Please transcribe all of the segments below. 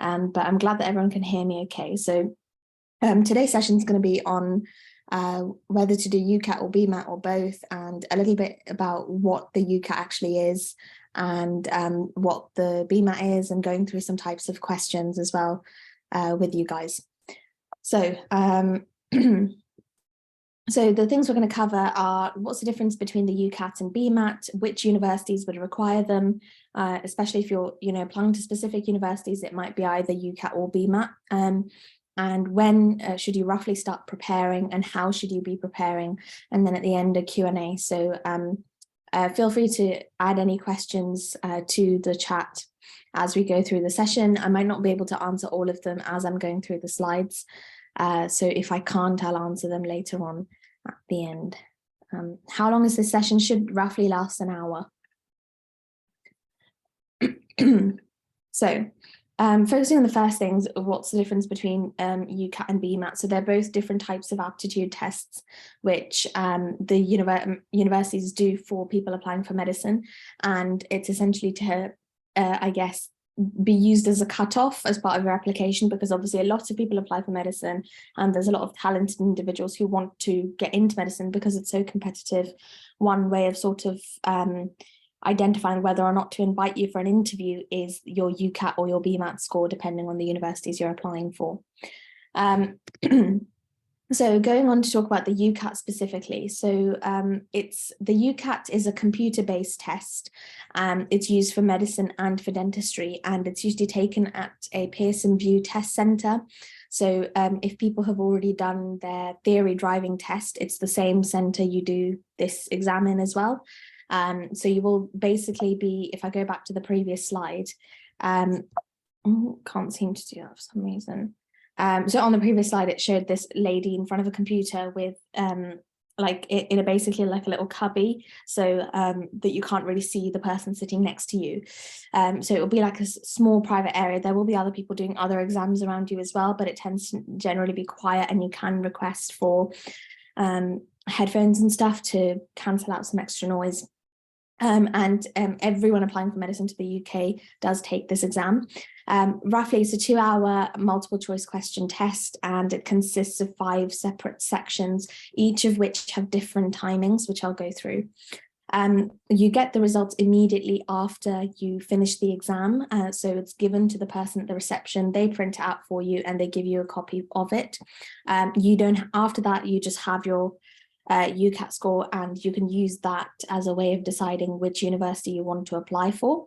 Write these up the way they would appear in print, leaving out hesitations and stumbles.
but I'm glad that everyone can hear me okay. So today's session is going to be on whether to do UCAT or BMAT or both, and a little bit about what the UCAT actually is and what the BMAT is, and going through some types of questions as well with you guys. So so the things we're going to cover are what's the difference between the UCAT and BMAT, which universities would require them, especially if you're applying to specific universities, it might be either UCAT or BMAT, and when should you roughly start preparing, and how should you be preparing, and then at the end a Q&A. So feel free to add any questions to the chat as we go through the session. I might not be able to answer all of them as I'm going through the slides. So if I can't, I'll answer them later on at the end. How long is this session? Should roughly last an hour. So focusing on the first things, what's the difference between UCAT and BMAT? So they're both different types of aptitude tests, which the universities do for people applying for medicine. And it's essentially to, I guess, be used as a cutoff as part of your application, because obviously a lot of people apply for medicine and there's a lot of talented individuals who want to get into medicine because it's so competitive. One way of sort of identifying whether or not to invite you for an interview is your UCAT or your BMAT score, depending on the universities you're applying for. So going on to talk about the UCAT specifically. So the UCAT is a computer-based test. It's used for medicine and for dentistry, and it's usually taken at a Pearson VUE test center. So if people have already done their theory driving test, it's the same center you do this exam in as well. So you will basically be, if I go back to the previous slide, can't seem to do that for some reason. So on the previous slide, it showed this lady in front of a computer with like in a basically like a little cubby, so that you can't really see the person sitting next to you. So it will be like a small private area. There will be other people doing other exams around you as well, but it tends to generally be quiet, and you can request for headphones and stuff to cancel out some extra noise. And everyone applying for medicine to the UK does take this exam. Roughly, it's a 2-hour multiple choice question test, and it consists of 5 separate sections, each of which have different timings, which I'll go through. You get the results immediately after you finish the exam. So it's given to the person at the reception, they print it out for you, and they give you a copy of it. After that, you just have your UCAT score, and you can use that as a way of deciding which university you want to apply for,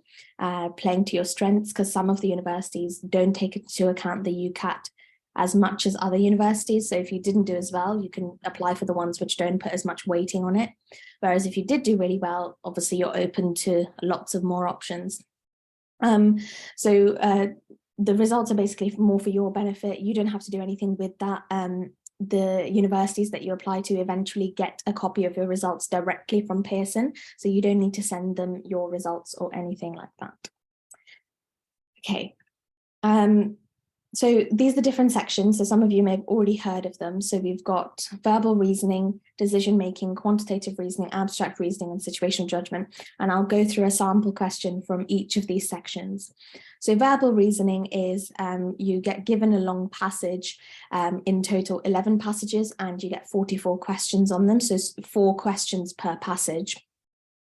playing to your strengths, because some of the universities don't take into account the UCAT as much as other universities. So if you didn't do as well, you can apply for the ones which don't put as much weighting on it. Whereas if you did do really well, obviously you're open to lots of more options. The results are basically more for your benefit. You don't have to do anything with that. The universities that you apply to eventually get a copy of your results directly from Pearson, so you don't need to send them your results or anything like that. Okay, so these are the different sections. So some of you may have already heard of them. So we've got verbal reasoning, decision making, quantitative reasoning, abstract reasoning, and situational judgment. And I'll go through a sample question from each of these sections. So verbal reasoning is you get given a long passage, in total 11 passages, and you get 44 questions on them. So 4 questions per passage.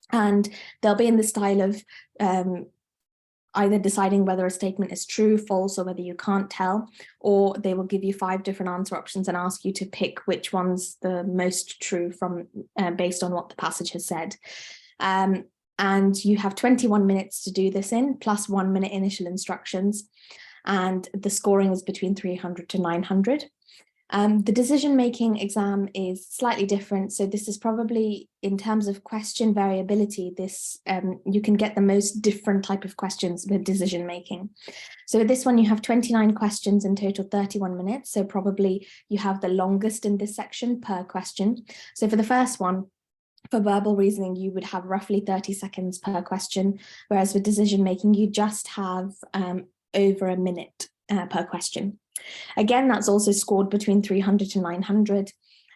And they'll be in the style of either deciding whether a statement is true, false, or whether you can't tell, or they will give you 5 different answer options and ask you to pick which one's the most true from based on what the passage has said. And you have 21 minutes to do this in, plus 1 minute initial instructions, and the scoring is between 300 to 900. The decision-making exam is slightly different. So this is probably, in terms of question variability, you can get the most different type of questions with decision-making. So with this one, you have 29 questions in total, 31 minutes. So probably you have the longest in this section per question. So for the first one, for verbal reasoning, you would have roughly 30 seconds per question, whereas with decision-making, you just have over a minute per question. Again, that's also scored between 300 to 900.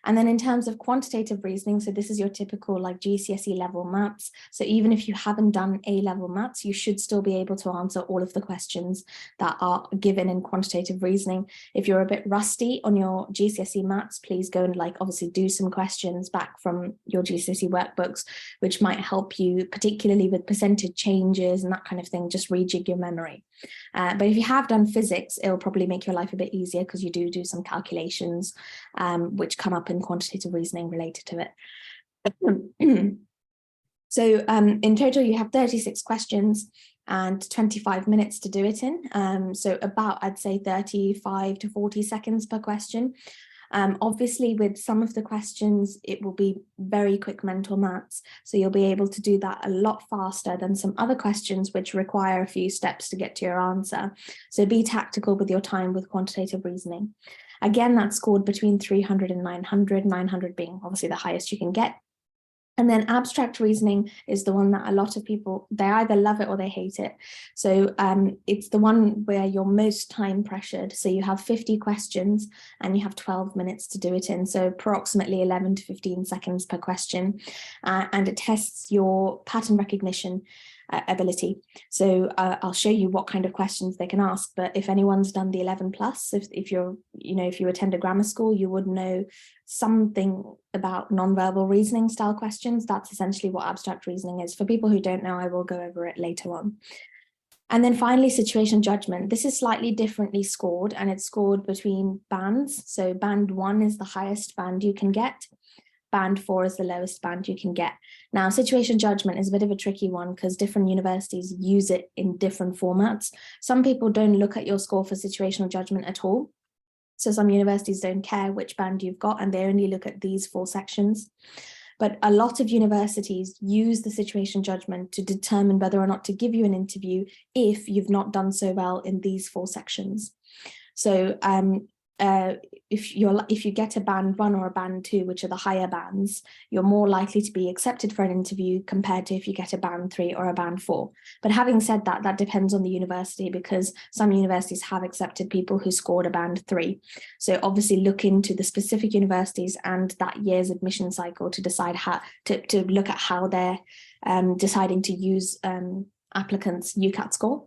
And then in terms of quantitative reasoning, so this is your typical like GCSE level maths. So even if you haven't done A-level maths, you should still be able to answer all of the questions that are given in quantitative reasoning. If you're a bit rusty on your GCSE maths, please go and like obviously do some questions back from your GCSE workbooks, which might help you, particularly with percentage changes and that kind of thing, just rejig your memory. But if you have done physics, it'll probably make your life a bit easier because you do some calculations which come up in quantitative reasoning related to it. So in total, you have 36 questions and 25 minutes to do it in. So about, I'd say 35 to 40 seconds per question. Obviously, with some of the questions, it will be very quick mental maths. So you'll be able to do that a lot faster than some other questions, which require a few steps to get to your answer. So be tactical with your time with quantitative reasoning. Again, that's scored between 300 and 900, 900 being obviously the highest you can get. And then abstract reasoning is the one that a lot of people, they either love it or they hate it. So it's the one where you're most time pressured. So you have 50 questions and you have 12 minutes to do it in. So approximately 11 to 15 seconds per question. And it tests your pattern recognition ability. So I'll show you what kind of questions they can ask, but if anyone's done the 11 plus, if you're, if you attend a grammar school, you would know something about non-verbal reasoning style questions. That's essentially what abstract reasoning is. For people who don't know, I will go over it later on. And then finally, situation judgment. This is slightly differently scored, and it's scored between bands. So band 1 is the highest band you can get. Band 4 is the lowest band you can get. Now, situation judgment is a bit of a tricky one because different universities use it in different formats. Some people don't look at your score for situational judgment at all. So some universities don't care which band you've got and they only look at these 4 sections. But a lot of universities use the situation judgment to determine whether or not to give you an interview if you've not done so well in these 4 sections. So if you get a band 1 or a band 2, which are the higher bands, you're more likely to be accepted for an interview compared to if you get a band 3 or a band 4. But having said that, that depends on the university because some universities have accepted people who scored a band 3. So obviously look into the specific universities and that year's admission cycle to decide how to look at how they're deciding to use applicants' UCAT score,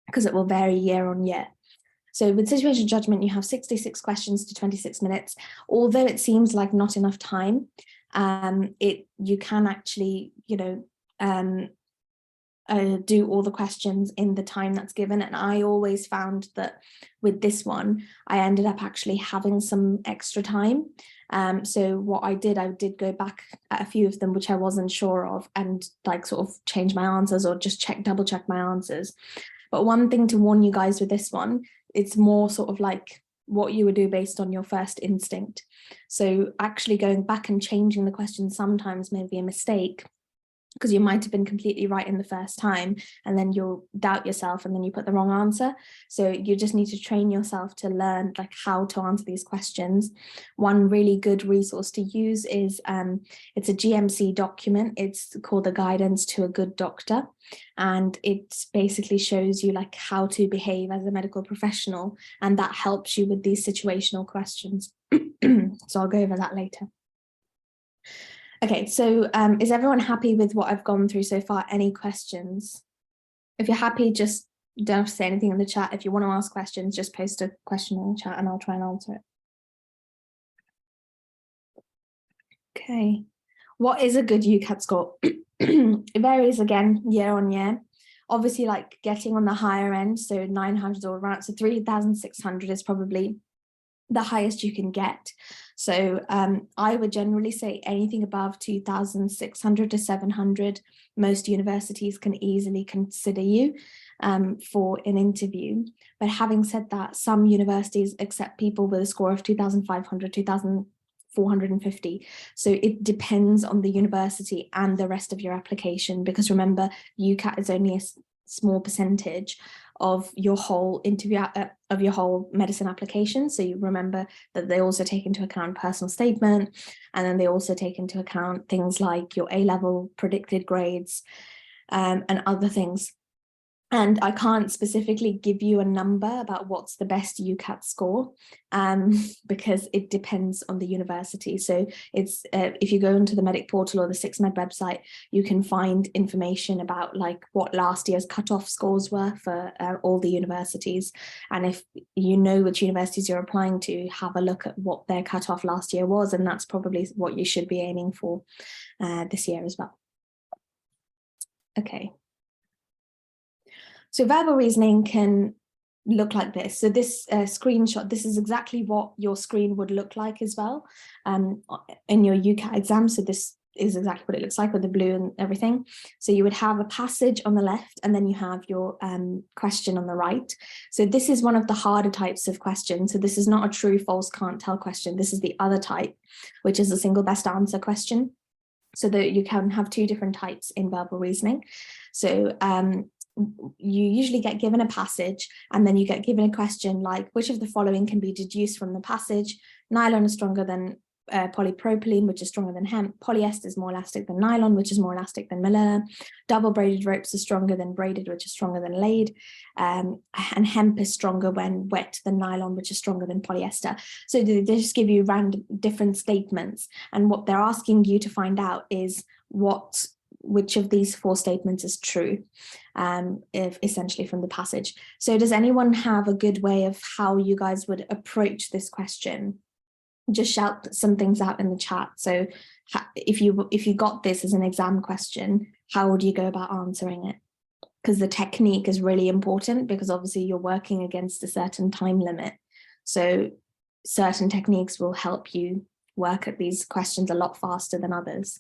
because it will vary year on year. So with situation judgment, you have 66 questions to 26 minutes. Although it seems like not enough time, you can actually, do all the questions in the time that's given. And I always found that with this one, I ended up actually having some extra time. So what I did go back at a few of them, which I wasn't sure of, and like sort of change my answers or just double check my answers. But one thing to warn you guys with this one, it's more sort of like what you would do based on your first instinct. So actually going back and changing the question sometimes may be a mistake because you might have been completely right in the first time and then you'll doubt yourself and then you put the wrong answer. So you just need to train yourself to learn like how to answer these questions. One really good resource to use is it's a GMC document. It's called the Guidance to a Good Doctor. And it basically shows you like how to behave as a medical professional. And that helps you with these situational questions. So I'll go over that later. Okay, so is everyone happy with what I've gone through so far? Any questions? If you're happy, just don't have to say anything in the chat. If you want to ask questions, just post a question in the chat and I'll try and answer it. Okay, what is a good UCAT score? It varies again year on year. Obviously, like getting on the higher end, so 900 or around, so 3,600 is probably the highest you can get. So I would generally say anything above 2,600 to 700, most universities can easily consider you for an interview. But having said that, some universities accept people with a score of 2,500, 2,450. So it depends on the university and the rest of your application, because remember, UCAT is only a small percentage of your whole interview, of your whole medicine application. So you remember that they also take into account personal statement, and then they also take into account things like your A-level predicted grades and other things. And I can't specifically give you a number about what's the best UCAT score, because it depends on the university. So it's if you go into the Medic portal or the 6med website, you can find information about like what last year's cutoff scores were for all the universities. And if you know which universities you're applying to, have a look at what their cutoff last year was, and that's probably what you should be aiming for this year as well. Okay. So verbal reasoning can look like this. So this screenshot, this is exactly what your screen would look like as well in your UCAT exam. So this is exactly what it looks like with the blue and everything. So you would have a passage on the left, and then you have your question on the right. So this is one of the harder types of questions. So this is not a true, false, can't tell question. This is the other type, which is a single best answer question. So that you can have two different types in verbal reasoning. So you usually get given a passage, and then you get given a question like, which of the following can be deduced from the passage? Nylon is stronger than polypropylene, which is stronger than hemp. Polyester is more elastic than nylon, which is more elastic than manila. Double braided ropes are stronger than braided, which is stronger than laid. And hemp is stronger when wet than nylon, which is stronger than polyester. So they just give you random different statements, and what they're asking you to find out is which of these four statements is true, essentially from the passage. So does anyone have a good way of how you guys would approach this question? Just shout some things out in the chat. So if you got this as an exam question, how would you go about answering it? Because the technique is really important, because obviously you're working against a certain time limit. So certain techniques will help you work at these questions a lot faster than others.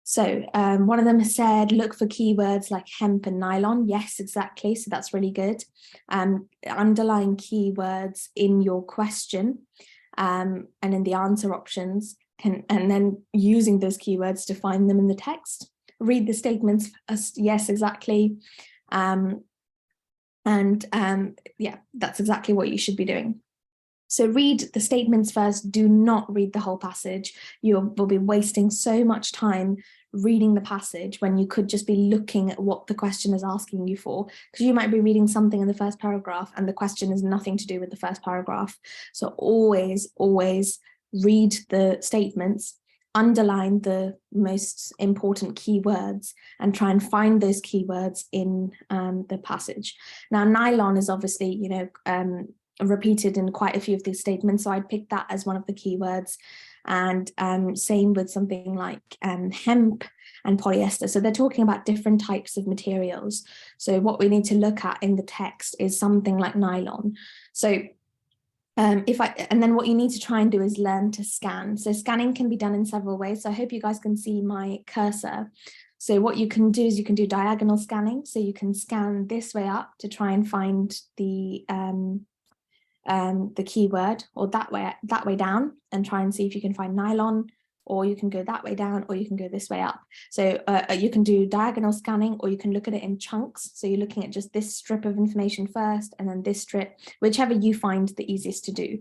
So one of them has said, look for keywords like hemp and nylon. Yes, exactly. So that's really good. Underline keywords in your question and in the answer options, and then using those keywords to find them in the text. Read the statements first. Yes, exactly. Yeah, that's exactly what you should be doing. So read the statements first. Do not read the whole passage. You will be wasting so much time reading the passage when you could just be looking at what the question is asking you for, because you might be reading something in the first paragraph and the question has nothing to do with the first paragraph. So always read the statements, underline the most important keywords, and try and find those keywords in the passage. Now, nylon is obviously, repeated in quite a few of these statements, so I'd pick that as one of the keywords. And same with something like hemp and polyester. So they're talking about different types of materials. So what we need to look at in the text is something like nylon. So and then what you need to try and do is learn to scan. So scanning can be done in several ways. So I hope you guys can see my cursor. So what you can do is you can do diagonal scanning. So you can scan this way up to try and find the keyword, or that way down, and try and see if you can find nylon, or you can go that way down, or you can go this way up. So you can do diagonal scanning, or you can look at it in chunks. So you're looking at just this strip of information first, and then this strip, whichever you find the easiest to do.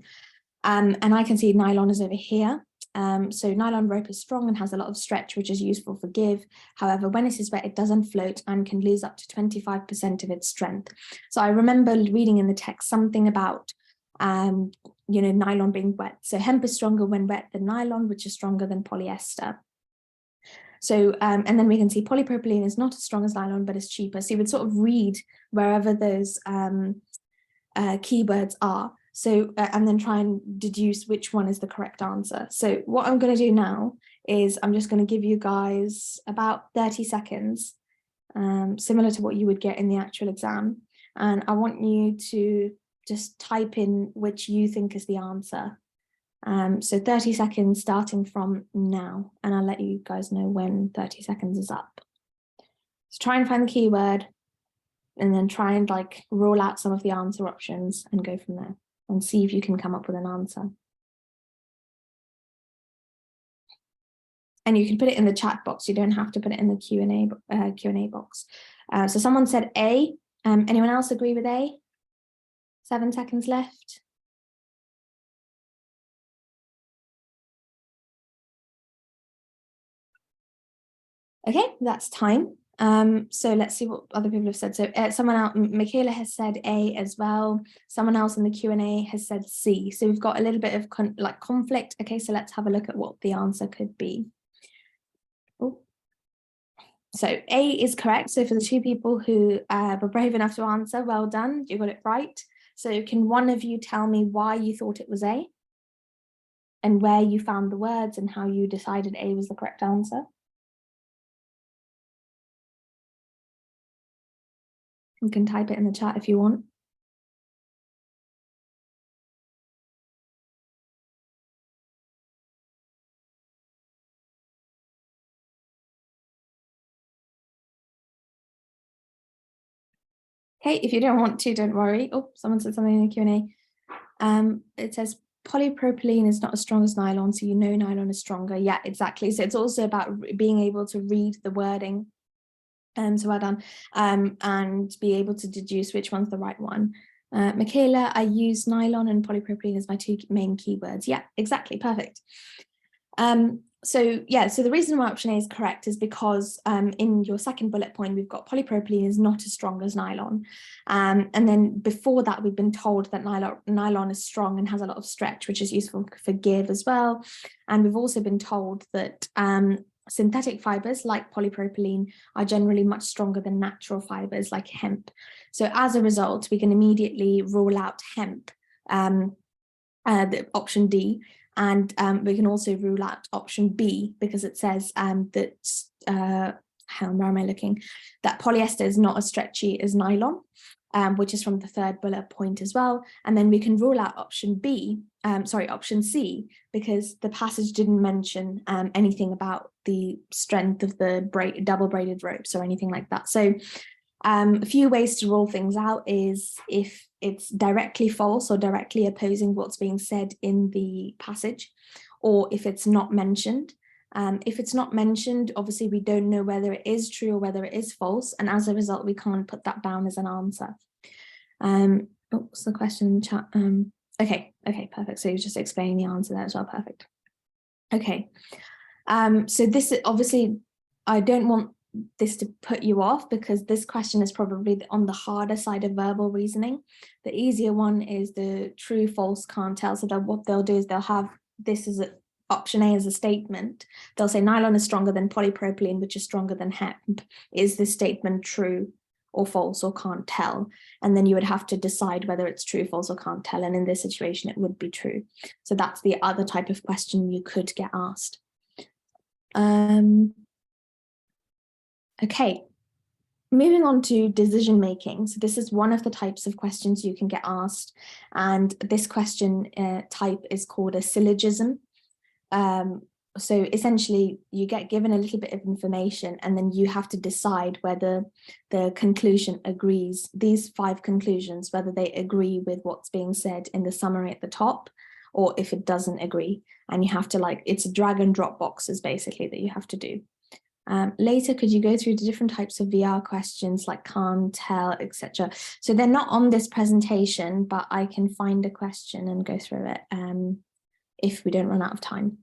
And I can see nylon is over here. So nylon rope is strong and has a lot of stretch, which is useful for give. However, when it is wet, it doesn't float and can lose up to 25% of its strength. So I remember reading in the text something about nylon being wet. So hemp is stronger when wet than nylon, which is stronger than polyester. So, and then we can see polypropylene is not as strong as nylon, but is cheaper. So you would sort of read wherever those keywords are. So, and then try and deduce which one is the correct answer. So what I'm going to do now is I'm just going to give you guys about 30 seconds, similar to what you would get in the actual exam. And I want you to just type in which you think is the answer. So 30 seconds starting from now, and I'll let you guys know when 30 seconds is up. So try and find the keyword, and then try and rule out some of the answer options and go from there and see if you can come up with an answer. And you can put it in the chat box. You don't have to put it in the Q&A box. So someone said A. Anyone else agree with A? 7 seconds left. Okay, that's time. So let's see what other people have said. So someone else, Michaela has said A as well. Someone else in the Q&A has said C. So we've got a little bit of conflict. Okay, so let's have a look at what the answer could be. Oh. So A is correct. So for the two people who were brave enough to answer, well done, you got it right. So can one of you tell me why you thought it was A? And where you found the words and how you decided A was the correct answer? You can type it in the chat if you want. Okay, if you don't want to, don't worry. Oh, someone said something in the Q&A. It says polypropylene is not as strong as nylon, so you know nylon is stronger. Yeah, exactly. So it's also about being able to read the wording. So well done. And be able to deduce which one's the right one. Michaela, I use nylon and polypropylene as my two main keywords. Yeah, exactly. Perfect. So the reason why option A is correct is because in your second bullet point, we've got polypropylene is not as strong as nylon. And then before that, we've been told that nylon is strong and has a lot of stretch, which is useful for give as well. And we've also been told that synthetic fibers like polypropylene are generally much stronger than natural fibers like hemp. So as a result, we can immediately rule out hemp, the option D. And we can also rule out option B because it says that, where am I looking? That polyester is not as stretchy as nylon, which is from the third bullet point as well. And then we can rule out option C, because the passage didn't mention anything about the strength of the double braided ropes or anything like that. So a few ways to rule things out is if it's directly false or directly opposing what's being said in the passage, or if it's not mentioned. If it's not mentioned, obviously we don't know whether it is true or whether it is false, and as a result, we can't put that down as an answer. What's the question in the chat? Okay, perfect. So you're just explaining the answer there as well. Perfect. Okay. So this is obviously, I don't want this to put you off because this question is probably on the harder side of verbal reasoning. The easier one is the true, false, can't tell. So that what they'll do is they'll have this as option A as a statement. They'll say nylon is stronger than polypropylene, which is stronger than hemp. Is this statement true or false or can't tell? And then you would have to decide whether it's true, false, or can't tell. And in this situation, it would be true. So that's the other type of question you could get asked. Okay, moving on to decision making. So this is one of the types of questions you can get asked. And this question type is called a syllogism. So essentially you get given a little bit of information and then you have to decide whether the conclusion agrees, these 5 conclusions, whether they agree with what's being said in the summary at the top, or if it doesn't agree. And you have to it's a drag and drop boxes basically that you have to do. Later, could you go through the different types of VR questions like can't tell, etc. So they're not on this presentation, but I can find a question and go through it if we don't run out of time.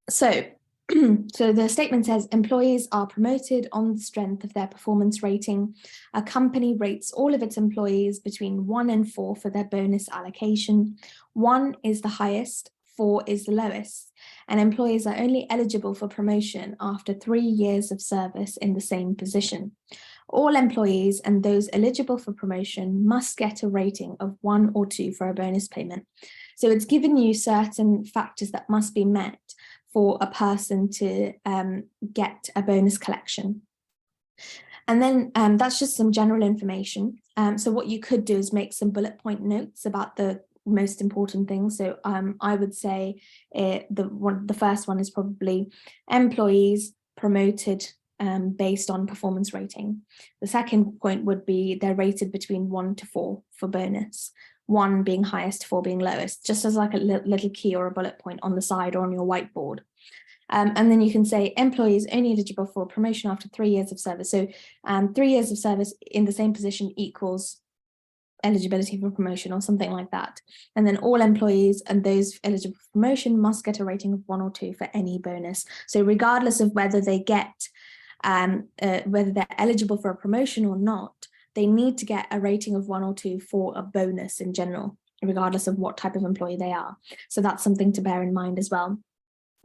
So the statement says employees are promoted on the strength of their performance rating. A company rates all of its employees between 1 and 4 for their bonus allocation. 1 is the highest, 4 is the lowest, and employees are only eligible for promotion after 3 years of service in the same position. All employees and those eligible for promotion must get a rating of 1 or 2 for a bonus payment. So it's given you certain factors that must be met for a person to get a bonus collection. And then that's just some general information. So what you could do is make some bullet point notes about the most important things. So I would say the first one is probably employees promoted based on performance rating. The second point would be they're rated between 1 to 4 for bonus, 1 being highest, 4 being lowest, just as like a little key or a bullet point on the side or on your whiteboard. And then you can say employees only eligible for promotion after 3 years of service. So 3 years of service in the same position equals eligibility for promotion or something like that. And then all employees and those eligible for promotion must get a rating of 1 or 2 for any bonus. So regardless of whether they get, whether they're eligible for a promotion or not, they need to get a rating of 1 or 2 for a bonus in general, regardless of what type of employee they are. So that's something to bear in mind as well.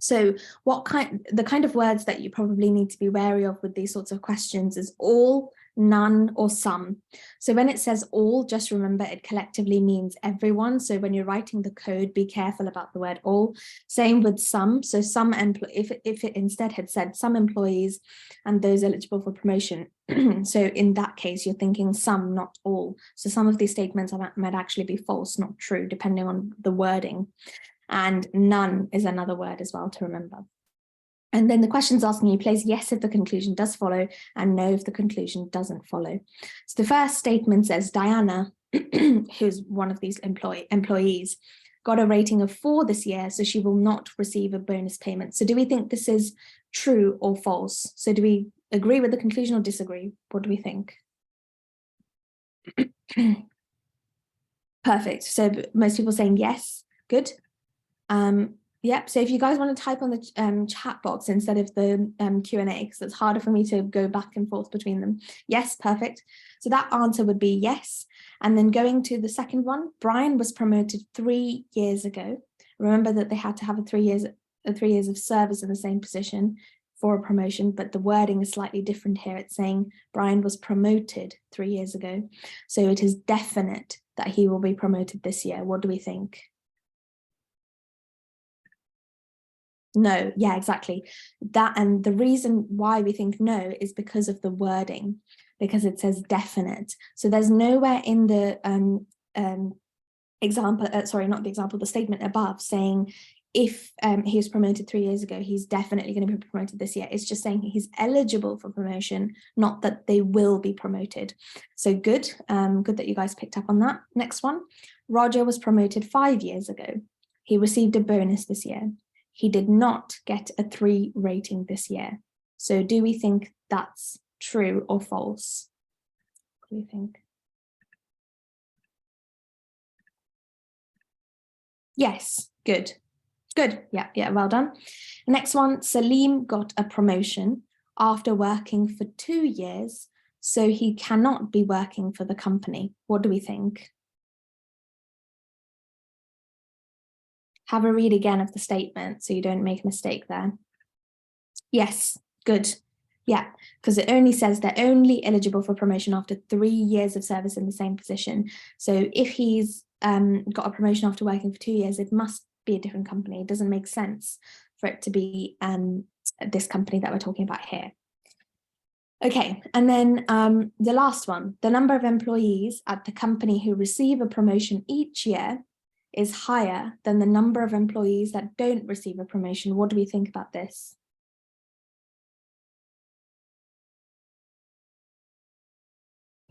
So the kind of words that you probably need to be wary of with these sorts of questions is all, none, or some. So when it says all, just remember it collectively means everyone. So when you're writing the code, be careful about the word all. Same with some. So some if it instead had said some employees and those eligible for promotion. So in that case, you're thinking some, not all. So some of these statements might actually be false, not true, depending on the wording. And none is another word as well to remember. And then the question's asking you, place yes if the conclusion does follow and no if the conclusion doesn't follow. So the first statement says Diana, who's one of these employees, got a rating of 4 this year, so she will not receive a bonus payment. So do we think this is true or false? So do we agree with the conclusion or disagree? What do we think? Perfect. So most people saying yes. Good. Yep, so if you guys want to type on the chat box instead of the Q&A, because it's harder for me to go back and forth between them. Yes, perfect. So that answer would be yes. And then going to the second one, Brian was promoted 3 years ago. Remember that they had to have 3 years of service in the same position for a promotion, but the wording is slightly different here. It's saying Brian was promoted 3 years ago. So it is definite that he will be promoted this year. What do we think? No, yeah, exactly. That, and the reason why we think no is because of the wording, because it says definite. So there's nowhere in the example, sorry, not the example, the statement above saying if he was promoted 3 years ago, he's definitely going to be promoted this year. It's just saying he's eligible for promotion, not that they will be promoted. So good, good that you guys picked up on that. Next one, Roger was promoted 5 years ago. He received a bonus this year. He did not get a 3 rating this year. So do we think that's true or false? What do you think? Yes, good. Good, yeah, well done. Next one, Salim got a promotion after working for 2 years, so he cannot be working for the company. What do we think? Have a read again of the statement so you don't make a mistake there. Yes, good. Yeah, because it only says they're only eligible for promotion after 3 years of service in the same position. So if he's got a promotion after working for 2 years, it must be a different company. It doesn't make sense for it to be this company that we're talking about here. Okay, and then the last one, the number of employees at the company who receive a promotion each year is higher than the number of employees that don't receive a promotion. What do we think about this?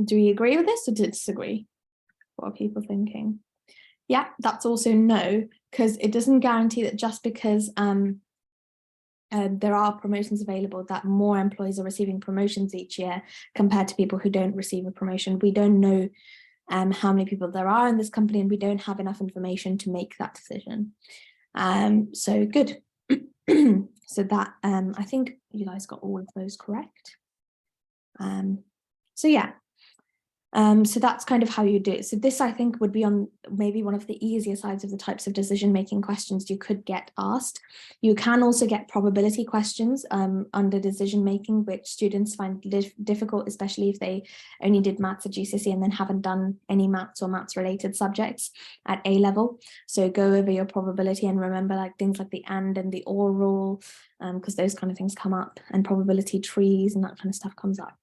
Do we agree with this or disagree? What are people thinking? Yeah, that's also no, because it doesn't guarantee that just because there are promotions available that more employees are receiving promotions each year compared to people who don't receive a promotion. We don't know how many people there are in this company, and we don't have enough information to make that decision. So good. So that I think you guys got all of those correct. So yeah. So that's kind of how you do it. So this, I think, would be on maybe one of the easier sides of the types of decision-making questions you could get asked. You can also get probability questions under decision-making, which students find difficult, especially if they only did maths at GCSE and then haven't done any maths or maths-related subjects at A level. So go over your probability and remember like things like the and the or rule, because those kind of things come up, and probability trees and that kind of stuff comes up.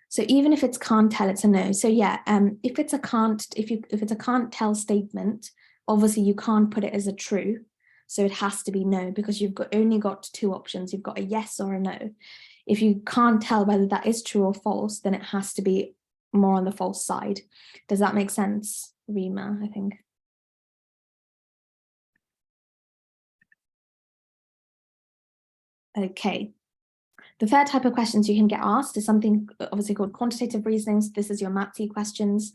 So even if it's can't tell, it's a no. So yeah, if it's a can't tell statement, obviously you can't put it as a true. So it has to be no, because you've only got 2 options. You've got a yes or a no. If you can't tell whether that is true or false, then it has to be more on the false side. Does that make sense, Rima, I think? Okay. The third type of questions you can get asked is something obviously called quantitative reasoning. So this is your MAT questions.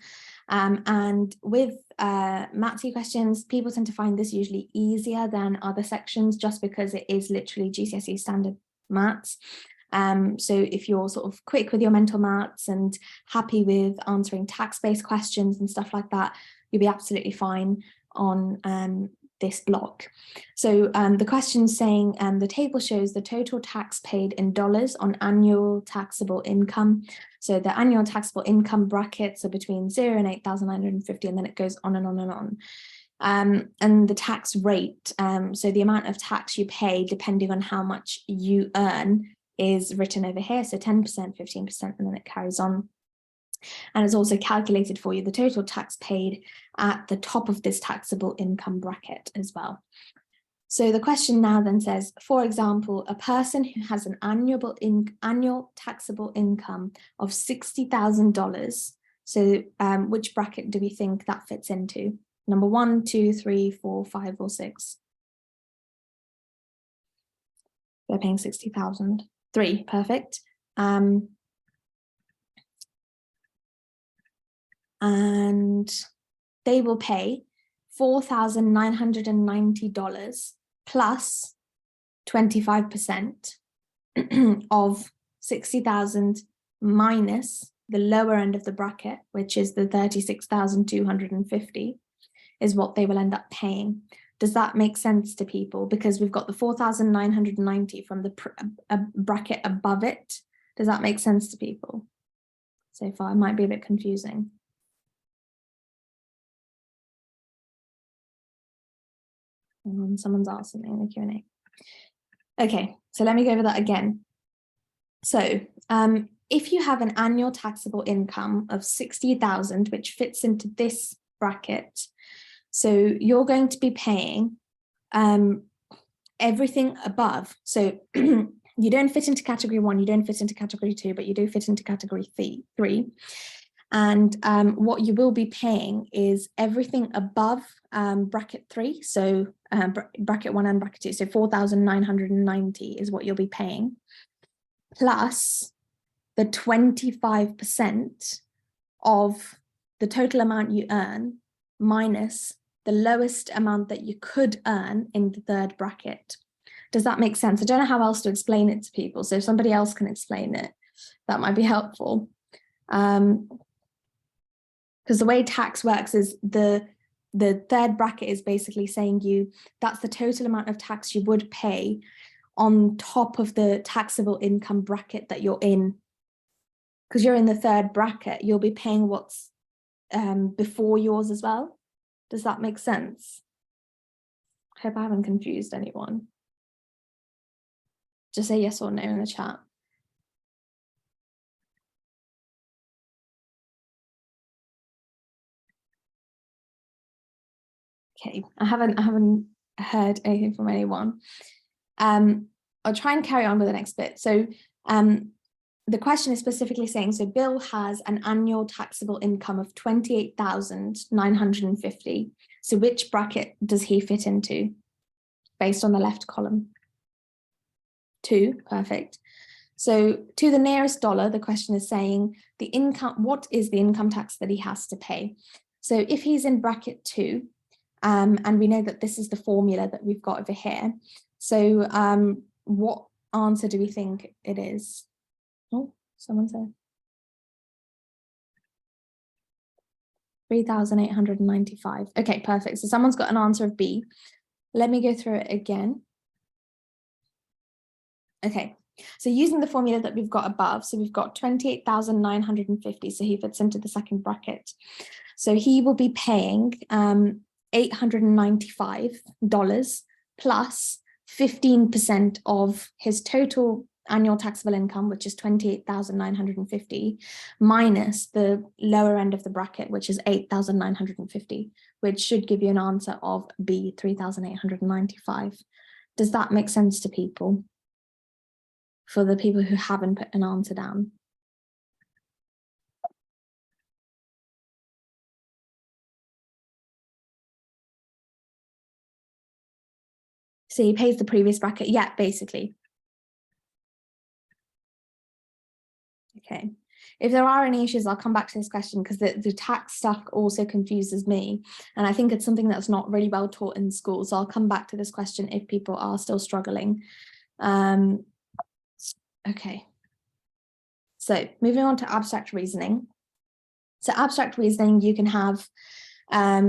And with MAT questions, people tend to find this usually easier than other sections just because it is literally GCSE standard maths. So if you're sort of quick with your mental maths and happy with answering tax-based questions and stuff like that, you'll be absolutely fine on this block. So the question saying the table shows the total tax paid in dollars on annual taxable income. So the annual taxable income brackets are between 0 and 8,950, and then it goes on and on and on. And the tax rate, so the amount of tax you pay depending on how much you earn, is written over here. So 10%, 15%, and then it carries on. And it's also calculated for you the total tax paid at the top of this taxable income bracket as well. So the question now then says, for example, a person who has an annual taxable income of $60,000. So which bracket do we think that fits into? Number 1, 2, 3, 4, 5, or 6? They're paying 60,000. 3, perfect. And they will pay $4,990 plus 25% of 60,000 minus the lower end of the bracket, which is the 36,250, is what they will end up paying. Does that make sense to people? Because we've got the 4,990 from the bracket above it. Does that make sense to people? So far, it might be a bit confusing. Someone's asked something in the Q&A. Okay, so let me go over that again. So if you have an annual taxable income of 60,000, which fits into this bracket, so you're going to be paying everything above. So you don't fit into category 1, you don't fit into category 2, but you do fit into category 3. And what you will be paying is everything above bracket 3, so bracket 1 and bracket 2, so 4,990 is what you'll be paying, plus the 25% of the total amount you earn minus the lowest amount that you could earn in the third bracket. Does that make sense? I don't know how else to explain it to people, so if somebody else can explain it, that might be helpful. Because the way tax works is the third bracket is basically saying that's the total amount of tax you would pay on top of the taxable income bracket that you're in. Because you're in the third bracket, you'll be paying what's before yours as well. Does that make sense? I hope I haven't confused anyone. Just say yes or no in the chat. Okay, I haven't heard anything from anyone. I'll try and carry on with the next bit. So the question is specifically saying, so Bill has an annual taxable income of 28,950. So which bracket does he fit into based on the left column? 2, perfect. So to the nearest dollar, the question is saying the income, what is the income tax that he has to pay? So if he's in bracket 2, and we know that this is the formula that we've got over here. So what answer do we think it is? Oh, someone said 3,895. Okay, perfect. So someone's got an answer of B. Let me go through it again. Okay, so using the formula that we've got above, so we've got 28,950, so he fits into the second bracket. So he will be paying $895 plus 15% of his total annual taxable income, which is 28,950, minus the lower end of the bracket, which is 8,950, which should give you an answer of B, 3,895. Does that make sense to people? For the people who haven't put an answer down. So he pays the previous bracket. Yeah, basically. Okay. If there are any issues, I'll come back to this question because the tax stuff also confuses me. And I think it's something that's not really well taught in school. So I'll come back to this question if people are still struggling. Okay. So moving on to abstract reasoning. So abstract reasoning, you can have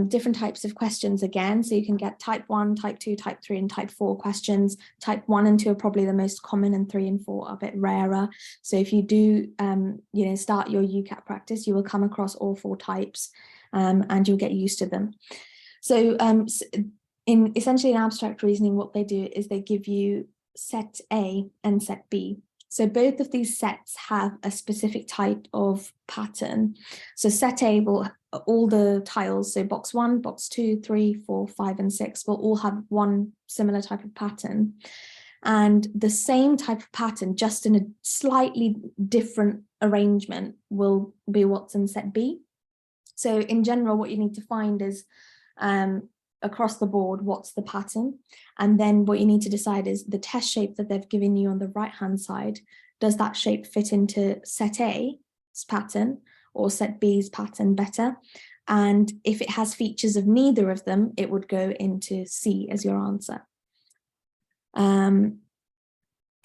different types of questions again. So you can get type 1, type 2, type 3, and type 4 questions. Type 1 and 2 are probably the most common, and 3 and 4 are a bit rarer. So if you do, start your UCAT practice, you will come across all 4 types and you'll get used to them. So essentially in abstract reasoning, what they do is they give you set A and set B. So both of these sets have a specific type of pattern. So set A will, all the tiles, so box 1, box 2, 3, 4, 5, and 6 will all have one similar type of pattern. And the same type of pattern, just in a slightly different arrangement, will be what's in set B. So in general, what you need to find is across the board, what's the pattern? And then what you need to decide is the test shape that they've given you on the right-hand side, does that shape fit into set A's pattern or set B's pattern better? And if it has features of neither of them, it would go into C as your answer.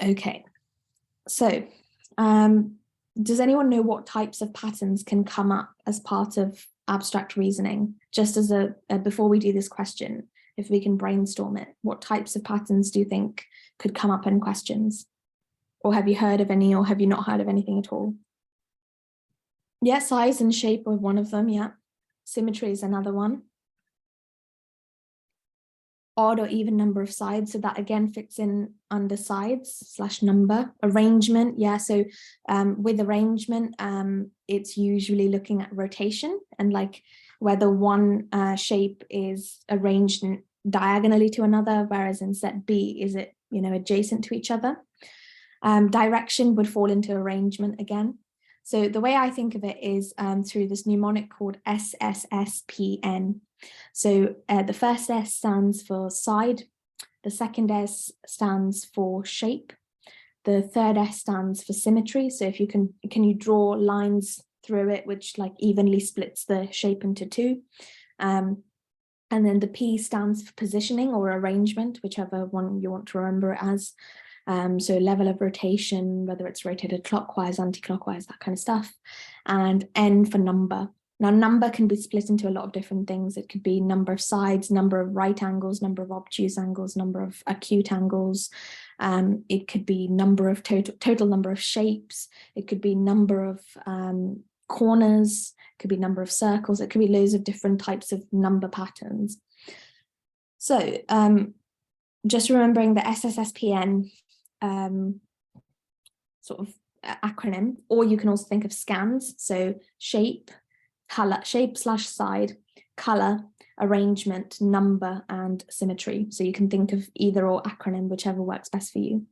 Okay, so does anyone know what types of patterns can come up as part of abstract reasoning? Just as before we do this question, if we can brainstorm it, what types of patterns do you think could come up in questions? Or have you heard of any, or have you not heard of anything at all? Yeah, size and shape are one of them, yeah. Symmetry is another one. Odd or even number of sides, so that again fits in under sides / number. Arrangement, yeah, so with arrangement, it's usually looking at rotation and like whether one shape is arranged diagonally to another, whereas in set B, is it adjacent to each other? Direction would fall into arrangement again. So the way I think of it is through this mnemonic called SSSPN. So the first S stands for side, the second S stands for shape, the third S stands for symmetry. So if you can you draw lines through it which like evenly splits the shape into 2. And then the P stands for positioning or arrangement, whichever one you want to remember it as. So level of rotation, whether it's rotated clockwise, anti-clockwise, that kind of stuff. And N for number. Now, number can be split into a lot of different things. It could be number of sides, number of right angles, number of obtuse angles, number of acute angles. It could be number of total number of shapes. It could be number of corners. It could be number of circles. It could be loads of different types of number patterns. So just remembering the SSSPN sort of acronym, or you can also think of scans. So shape, color, shape / side, color, arrangement, number, and symmetry. So you can think of either or acronym, whichever works best for you.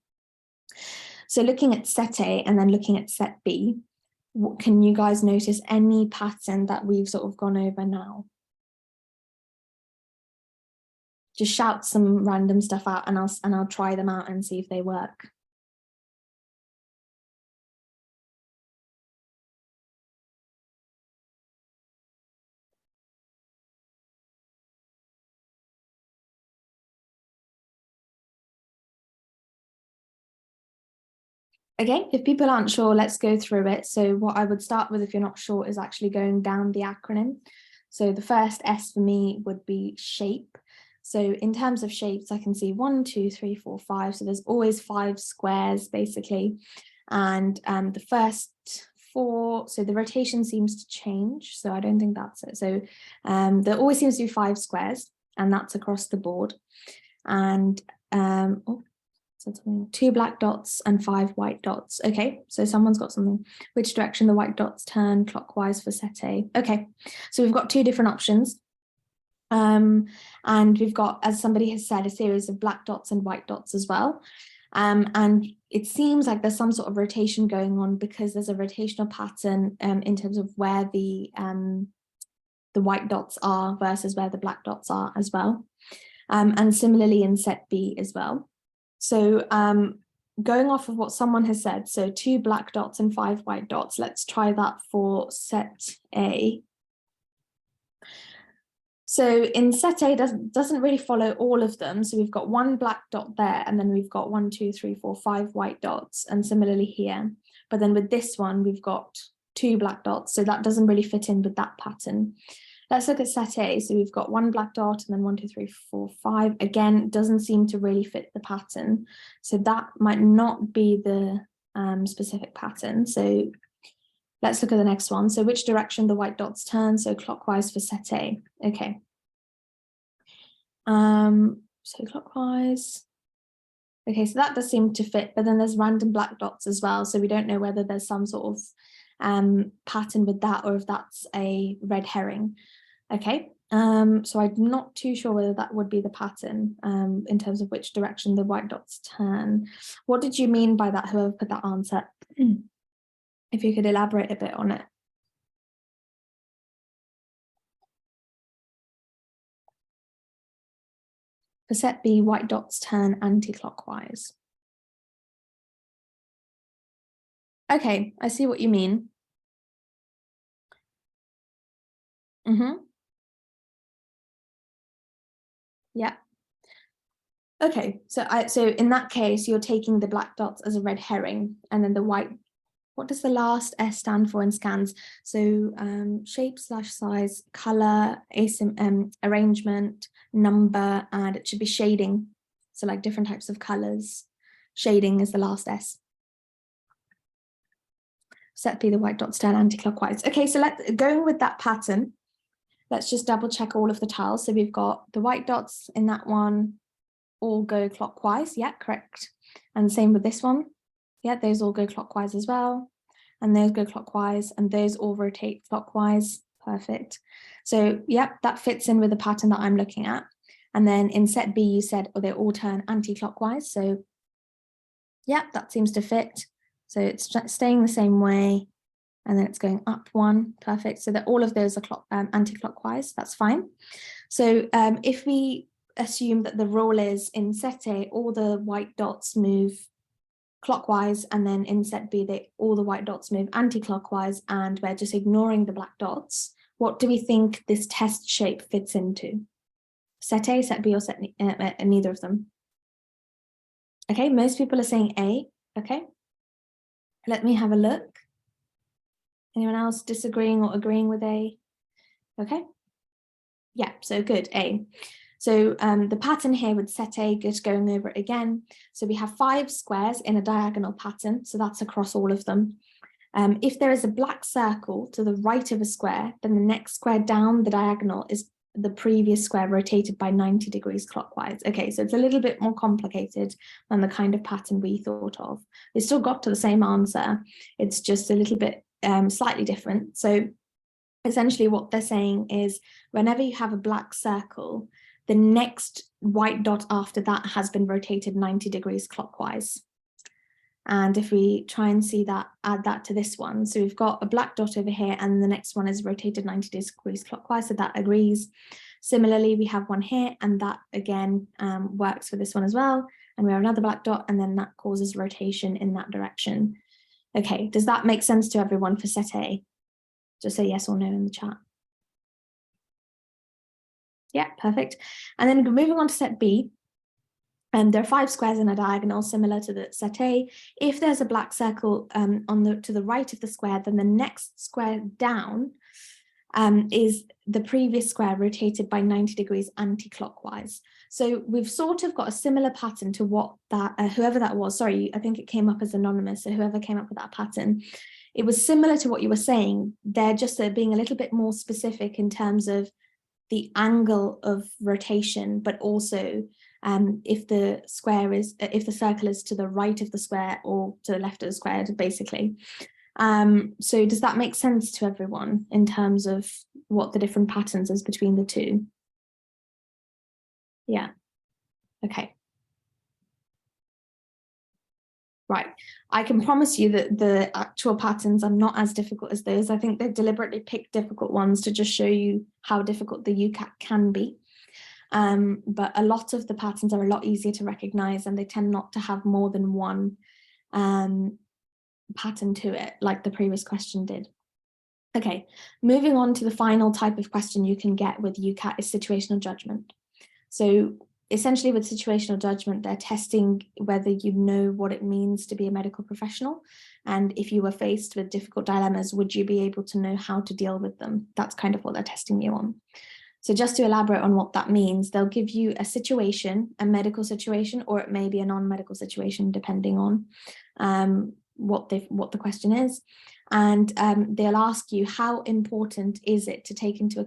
So looking at set A and then looking at set B, can you guys notice any pattern that we've sort of gone over now? Just shout some random stuff out and I'll try them out and see if they work. Okay, if people aren't sure, let's go through it. So what I would start with if you're not sure is actually going down the acronym. So the first S for me would be shape. So in terms of shapes, I can see 1, 2, 3, 4, 5. So there's always 5 squares basically. And the first 4, so the rotation seems to change. So I don't think that's it. So there always seems to be 5 squares and that's across the board. And 2 black dots and 5 white dots. Okay, so someone's got something. Which direction the white dots turn clockwise for set A? Okay, so we've got 2 different options. And we've got, as somebody has said, a series of black dots and white dots as well. And it seems like there's some sort of rotation going on because there's a rotational pattern in terms of where the white dots are versus where the black dots are as well. And similarly in set B as well. So going off of what someone has said, so 2 black dots and 5 white dots, let's try that for set A. So in set A doesn't really follow all of them. So we've got 1 black dot there, and then we've got 1, 2, 3, 4, 5 white dots, and similarly here. But then with this one, we've got 2 black dots, so that doesn't really fit in with that pattern. Let's look at set A. So we've got 1 black dot and then 1, 2, 3, 4, 5. Again, doesn't seem to really fit the pattern. So that might not be the specific pattern. So let's look at the next one. So which direction the white dots turn? So clockwise for set A. Okay. So clockwise. Okay, so that does seem to fit, but then there's random black dots as well. So we don't know whether there's some sort of pattern with that or if that's a red herring. Okay, so I'm not too sure whether that would be the pattern in terms of which direction the white dots turn. What did you mean by that, whoever put that answer? If you could elaborate a bit on it. For set B, white dots turn anti-clockwise. Okay, I see what you mean. Yeah. Okay, so in that case, you're taking the black dots as a red herring, and then the white. What does the last S stand for in scans? So shape / size, color, arrangement, number, and it should be shading. So like different types of colors. Shading is the last S. Set B, the white dots turn anti-clockwise. Okay, so going with that pattern, let's just double check all of the tiles. So we've got the white dots in that one all go clockwise. Yeah, correct. And same with this one. Yeah, those all go clockwise as well. And those go clockwise, and those all rotate clockwise. Perfect. So, yep, that fits in with the pattern that I'm looking at. And then in set B, you said, they all turn anti-clockwise. So, yep, that seems to fit. So it's staying the same way, and then it's going up 1. Perfect. So that all of those are anti-clockwise. That's fine. So if we assume that the rule is in set A, all the white dots move clockwise, and then in set B, all the white dots move anti-clockwise, and we're just ignoring the black dots, what do we think this test shape fits into? Set A, set B, or neither of them? Okay, most people are saying A. Okay, let me have a look. Anyone else disagreeing or agreeing with A? Okay, yeah, so good, A. So the pattern here with set A, just going over it again. So we have 5 squares in a diagonal pattern. So that's across all of them. If there is a black circle to the right of a square, then the next square down the diagonal is the previous square rotated by 90 degrees clockwise. Okay, so it's a little bit more complicated than the kind of pattern we thought of. We still got to the same answer. It's just a little bit slightly different. So essentially what they're saying is whenever you have a black circle, the next white dot after that has been rotated 90 degrees clockwise. And if we try and see that, add that to this one. So we've got a black dot over here, and the next one is rotated 90 degrees clockwise, so that agrees. Similarly, we have one here, and that again works for this one as well. And we have another black dot, and then that causes rotation in that direction. Okay, does that make sense to everyone for set A? Just say yes or no in the chat. Yeah, perfect. And then moving on to set B, there are 5 squares in a diagonal similar to the set A. If there's a black circle to the right of the square, then the next square down is the previous square rotated by 90 degrees anti-clockwise. So we've sort of got a similar pattern to what that, whoever that was, sorry, I think it came up as anonymous, so whoever came up with that pattern, it was similar to what you were saying. They're just being a little bit more specific in terms of the angle of rotation, but also if the circle is to the right of the square or to the left of the square, basically. So does that make sense to everyone in terms of what the different patterns is between the two? Yeah. Okay. Right. I can promise you that the actual patterns are not as difficult as those. I think they deliberately picked difficult ones to just show you how difficult the UCAT can be. but a lot of the patterns are a lot easier to recognize, and they tend not to have more than one pattern to it, like the previous question did. Okay, moving on to the final type of question you can get with UCAT is situational judgment. So essentially with situational judgment, they're testing whether you know what it means to be a medical professional. And if you were faced with difficult dilemmas, would you be able to know how to deal with them? That's kind of what they're testing you on. So just to elaborate on what that means, they'll give you a situation, a medical situation, or it may be a non-medical situation, depending on what the question is. And they'll ask you, how important to take into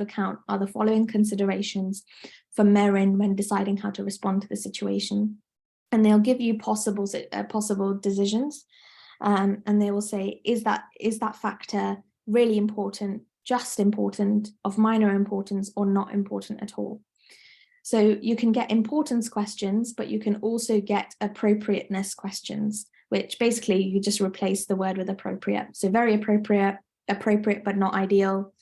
account are the following considerations for MERIN when deciding how to respond to the situation. And they'll give you possible decisions, and they will say, is that factor really important, just important, of minor importance, or not important at all? So you can get importance questions, but you can also get appropriateness questions, which basically you just replace the word with appropriate. So very appropriate, appropriate but not ideal,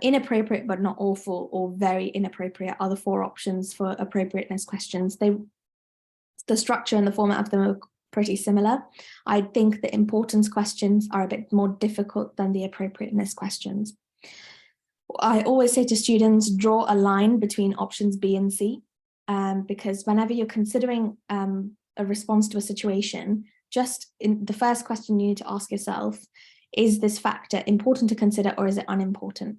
inappropriate but not awful, or very inappropriate are the 4 options for appropriateness questions. The structure and the format of them are pretty similar. I think the importance questions are a bit more difficult than the appropriateness questions. I always say to students, draw a line between options B and C, because whenever you're considering a response to a situation, just in the first question you need to ask yourself, is this factor important to consider or is it unimportant?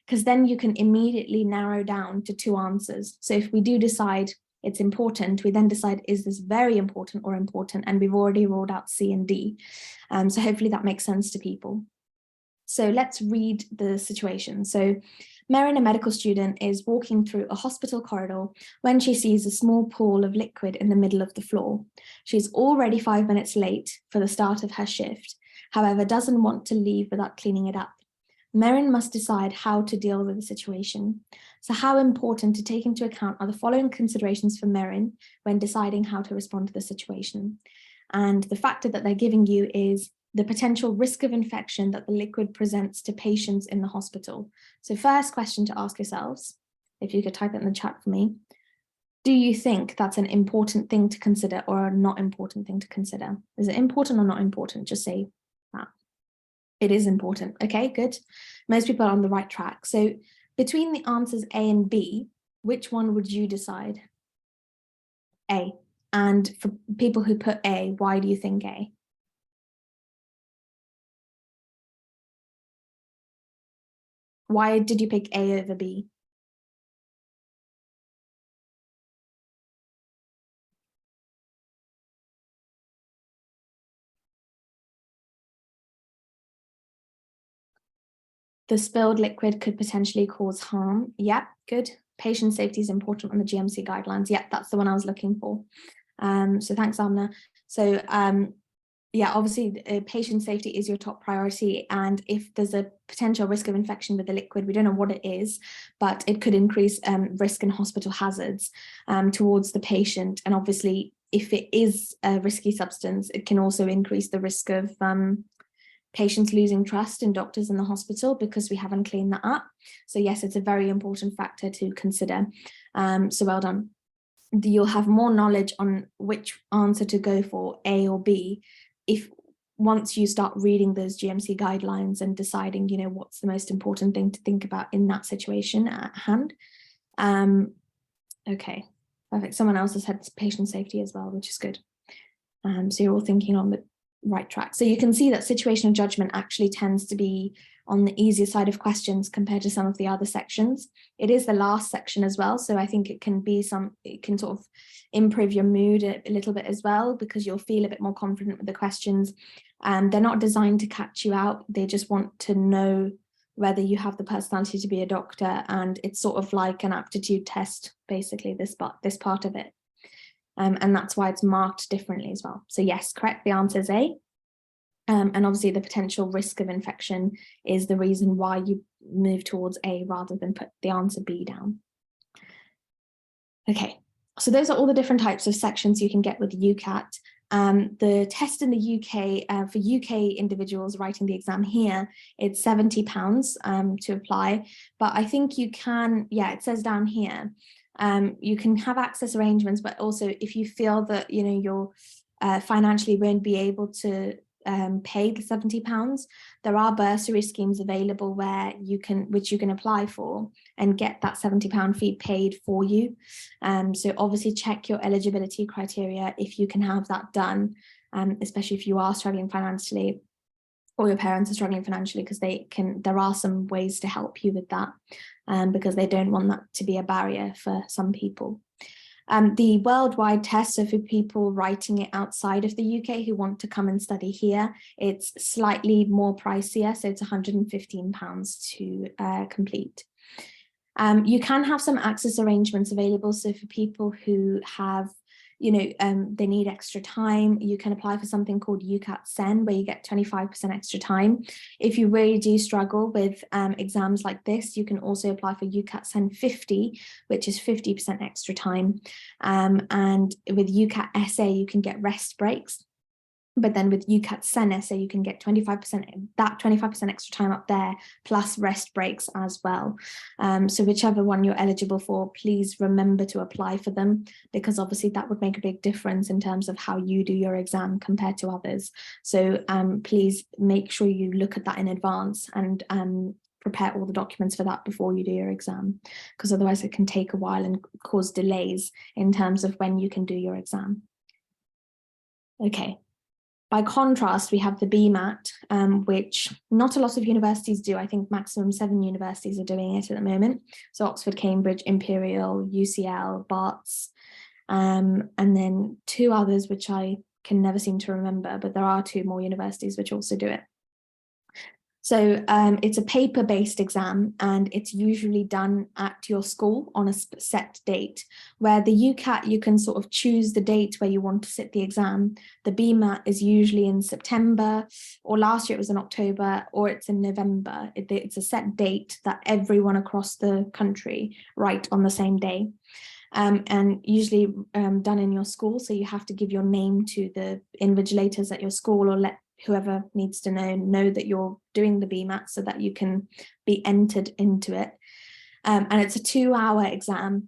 Because then you can immediately narrow down to 2 answers. So if we do decide it's important, we then decide, is this very important or important? And we've already ruled out C and D. So hopefully that makes sense to people. So let's read the situation. So Merin, a medical student, is walking through a hospital corridor when she sees a small pool of liquid in the middle of the floor. She's already 5 minutes late for the start of her shift, however, doesn't want to leave without cleaning it up. Merin must decide how to deal with the situation. So how important to take into account are the following considerations for Merin when deciding how to respond to the situation? And the factor that they're giving you is the potential risk of infection that the liquid presents to patients in the hospital. So first question to ask yourselves, if you could type it in the chat for me, do you think that's an important thing to consider or a not important thing to consider? Is it important or not important? Just say that. It is important. Okay, good. Most people are on the right track. So between the answers A and B, which one would you decide? A. And for people who put A, why do you think A? Why did you pick A over B? The spilled liquid could potentially cause harm. Yep, good. Patient safety is important on the GMC guidelines. Yep, that's the one I was looking for. So thanks, Amna. So yeah, obviously patient safety is your top priority. And if there's a potential risk of infection with the liquid, we don't know what it is, but it could increase risk and hospital hazards towards the patient. And obviously, if it is a risky substance, it can also increase the risk of patients losing trust in doctors in the hospital because we haven't cleaned that up. So yes, it's a very important factor to consider. So well done. You'll have more knowledge on which answer to go for, A or B, if once you start reading those GMC guidelines and deciding, you know, what's the most important thing to think about in that situation at hand. Okay, perfect. Someone else has had patient safety as well, which is good. So you're all thinking on the right track. So you can see that situational judgment actually tends to be on the easier side of questions compared to some of the other sections. It is the last section as well, so I think it can sort of improve your mood a little bit as well, because you'll feel a bit more confident with the questions. They're not designed to catch you out, they just want to know whether you have the personality to be a doctor, and it's sort of like an aptitude test, basically, this part of it. And that's why it's marked differently as well. So yes, correct, the answer is A. And obviously the potential risk of infection is the reason why you move towards A rather than put the answer B down. Okay, so those are all the different types of sections you can get with UCAT. The test in the UK, for UK individuals writing the exam here, it's £70 to apply, but I think you can, yeah, it says down here, you can have access arrangements, but also if you feel that, you know, you're financially won't be able to pay the £70, there are bursary schemes available where which you can apply for and get that £70 fee paid for you. So obviously check your eligibility criteria if you can have that done, especially if you are struggling financially or your parents are struggling financially, because there are some ways to help you with that, because they don't want that to be a barrier for some people. The worldwide test, so for people writing it outside of the UK who want to come and study here, it's slightly more pricier, so it's £115 to complete. You can have some access arrangements available, so for people who have, you know, they need extra time, you can apply for something called UCAT Sen, where you get 25% extra time. If you really do struggle with exams like this, you can also apply for UCAT Sen 50, which is 50% extra time. And with UCAT Essay, you can get rest breaks. But then with UCAT Sen Essay, you can get 25%, that 25% extra time up there, plus rest breaks as well. So whichever one you're eligible for, please remember to apply for them, because obviously that would make a big difference in terms of how you do your exam compared to others. So please make sure you look at that in advance and prepare all the documents for that before you do your exam, because otherwise it can take a while and cause delays in terms of when you can do your exam. Okay. By contrast, we have the BMAT, which not a lot of universities do. I think maximum 7 universities are doing it at the moment. So Oxford, Cambridge, Imperial, UCL, Barts, and then 2 others, which I can never seem to remember, but there are 2 more universities which also do it. So it's a paper-based exam, and it's usually done at your school on a set date, where the UCAT, you can sort of choose the date where you want to sit the exam. The BMAT is usually in September, or last year it was in October, or it's in November. It's a set date that everyone across the country write on the same day. And usually done in your school, so you have to give your name to the invigilators at your school, or let whoever needs to know that you're doing the BMAT so that you can be entered into it. And it's a 2-hour exam.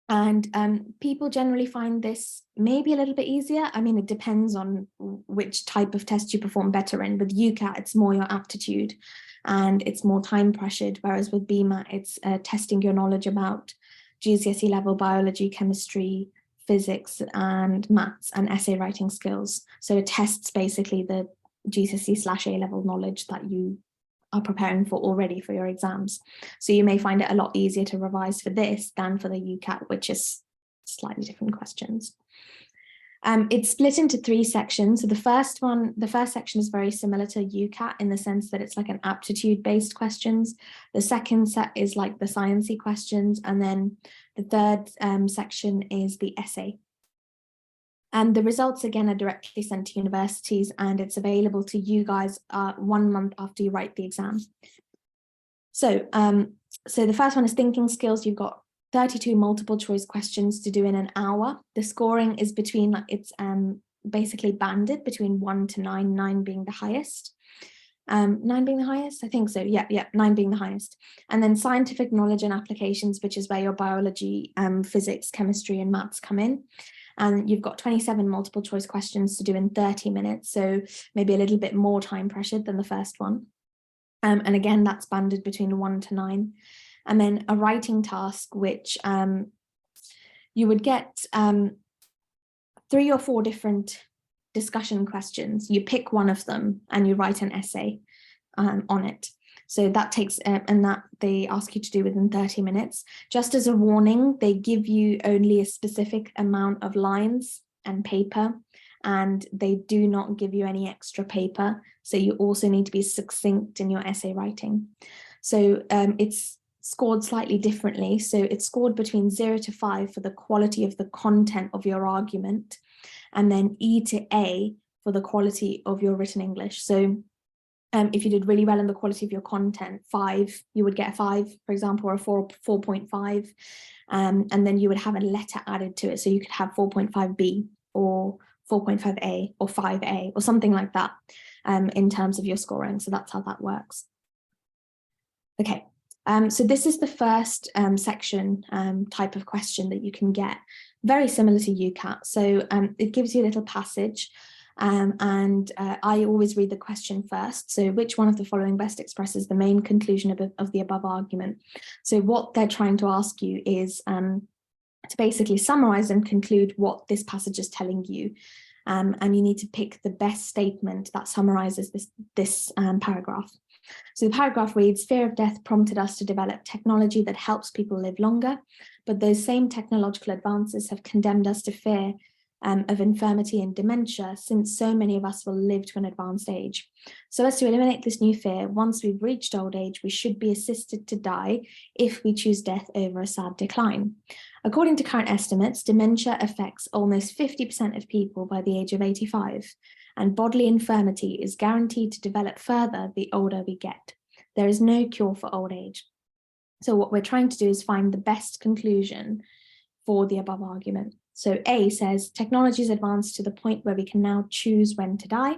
And people generally find this maybe a little bit easier. I mean, it depends on which type of test you perform better in. With UCAT, it's more your aptitude and it's more time pressured, whereas with BMAT, it's testing your knowledge about GCSE level biology, chemistry, physics and maths and essay writing skills. So it tests basically the GCSE/A level knowledge that you are preparing for already for your exams. So you may find it a lot easier to revise for this than for the UCAT, which is slightly different questions. It's split into 3 sections. So the first section is very similar to UCAT in the sense that it's like an aptitude-based questions. The second set is like the sciencey questions, and then the third section is the essay. And the results again are directly sent to universities, and it's available to you guys 1 month after you write the exam. So, so the first one is thinking skills. You've got 32 multiple choice questions to do in an hour. The scoring is between, it's basically banded between 1 to 9, 9 being the highest. 9 being the highest, I think so. Yeah, 9 being the highest. And then scientific knowledge and applications, which is where your biology, physics, chemistry, and maths come in. And you've got 27 multiple choice questions to do in 30 minutes. So maybe a little bit more time pressured than the first one. And again, that's banded between 1 to 9. And then a writing task, which you would get 3 or 4 different discussion questions. You pick one of them and you write an essay on it. So that takes, and that they ask you to do within 30 minutes. Just as a warning, they give you only a specific amount of lines and paper, and they do not give you any extra paper. So you also need to be succinct in your essay writing. So it's scored slightly differently. So it's scored between 0 to 5 for the quality of the content of your argument, and then E to A for the quality of your written English. So if you did really well in the quality of your content, 5, you would get a 5, for example, or a 4.5, and then you would have a letter added to it. So you could have 4.5B or 4.5A or 5A or something like that in terms of your scoring. So that's how that works. Okay, so this is the first section type of question that you can get, very similar to UCAT. So it gives you a little passage and I always read the question first. So which one of the following best expresses the main conclusion of the above argument? So what they're trying to ask you is to basically summarize and conclude what this passage is telling you. And you need to pick the best statement that summarizes this paragraph. So the paragraph reads, fear of death prompted us to develop technology that helps people live longer, but those same technological advances have condemned us to fear of infirmity and dementia, since so many of us will live to an advanced age. So as to eliminate this new fear, once we've reached old age, we should be assisted to die if we choose death over a sad decline. According to current estimates, dementia affects almost 50% of people by the age of 85, and bodily infirmity is guaranteed to develop further the older we get. There is no cure for old age. So what we're trying to do is find the best conclusion for the above argument. So A says, technology is advanced to the point where we can now choose when to die.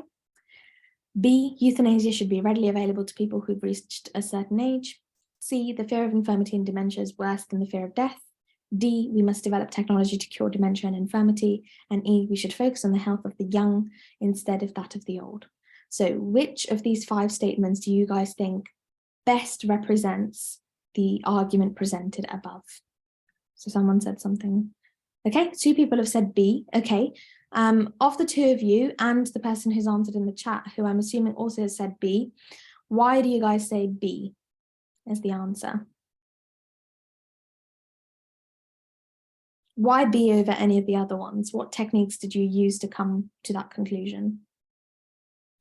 B, euthanasia should be readily available to people who've reached a certain age. C, the fear of infirmity and dementia is worse than the fear of death. D, we must develop technology to cure dementia and infirmity. And E, we should focus on the health of the young instead of that of the old. So which of these 5 statements do you guys think best represents the argument presented above? So someone said something. Okay, 2 people have said B. Okay, of the 2 of you and the person who's answered in the chat, who I'm assuming also has said B, why do you guys say B as the answer? Why B over any of the other ones? What techniques did you use to come to that conclusion?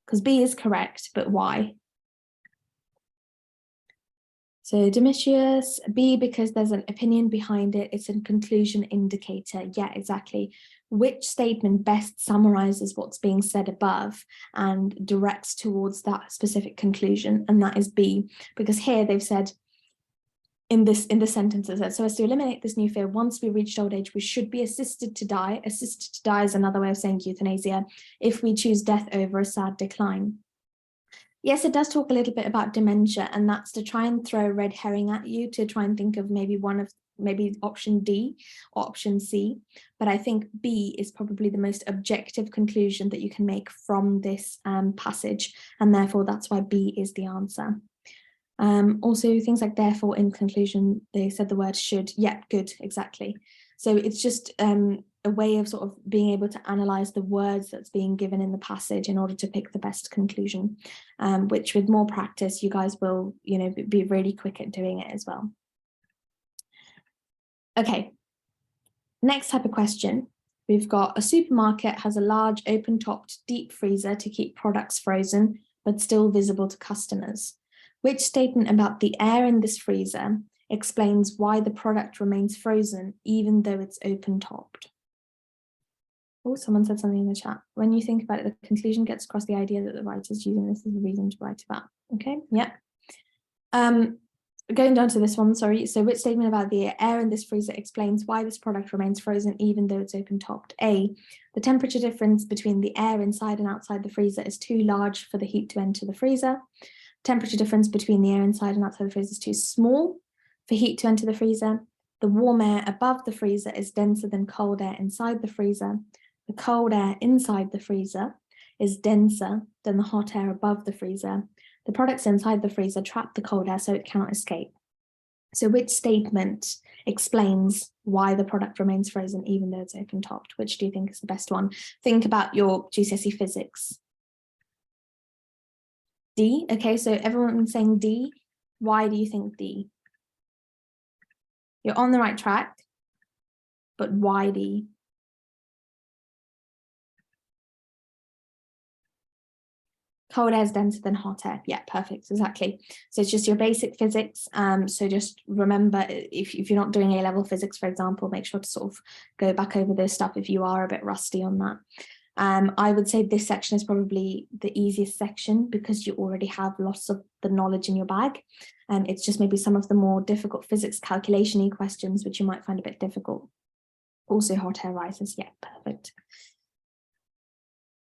Because B is correct, but why? So Domitius, B, because there's an opinion behind it. It's a conclusion indicator. Yeah, exactly. Which statement best summarizes what's being said above and directs towards that specific conclusion? And that is B, because here they've said, in the sentences, so as to eliminate this new fear, once we reached old age, we should be assisted to die. Assisted to die is another way of saying euthanasia, if we choose death over a sad decline. Yes, it does talk a little bit about dementia, and that's to try and throw a red herring at you to try and think of maybe maybe option D or option C. But I think B is probably the most objective conclusion that you can make from this passage, and therefore that's why B is the answer. Also things like therefore, in conclusion, they said the word should. Yeah, good, exactly. So it's just a way of sort of being able to analyze the words that's being given in the passage in order to pick the best conclusion, which with more practice, you guys will, be really quick at doing it as well. Okay, next type of question. We've got a supermarket has a large open-topped deep freezer to keep products frozen, but still visible to customers. Which statement about the air in this freezer explains why the product remains frozen even though it's open-topped? Oh, someone said something in the chat. When you think about it, the conclusion gets across the idea that the writer is using this as a reason to write about. Okay, yeah. Going down to this one, sorry. So which statement about the air in this freezer explains why this product remains frozen even though it's open-topped? A, the temperature difference between the air inside and outside the freezer is too large for the heat to enter the freezer. Temperature difference between the air inside and outside the freezer is too small for heat to enter the freezer. The warm air above the freezer is denser than cold air inside the freezer. The cold air inside the freezer is denser than the hot air above the freezer. The products inside the freezer trap the cold air so it cannot escape. So which statement explains why the product remains frozen even though it's open-topped? Which do you think is the best one? Think about your GCSE physics. D, okay, so everyone's saying D. Why do you think D? You're on the right track, but why D? Cold air is denser than hot air. Yeah, perfect, exactly. So it's just your basic physics. So just remember, if you're not doing A-level physics, for example, make sure to sort of go back over this stuff if you are a bit rusty on that. I would say this section is probably the easiest section because you already have lots of the knowledge in your bag. It's just maybe some of the more difficult physics calculation-y questions, which you might find a bit difficult. Also hot air rises, yeah, perfect.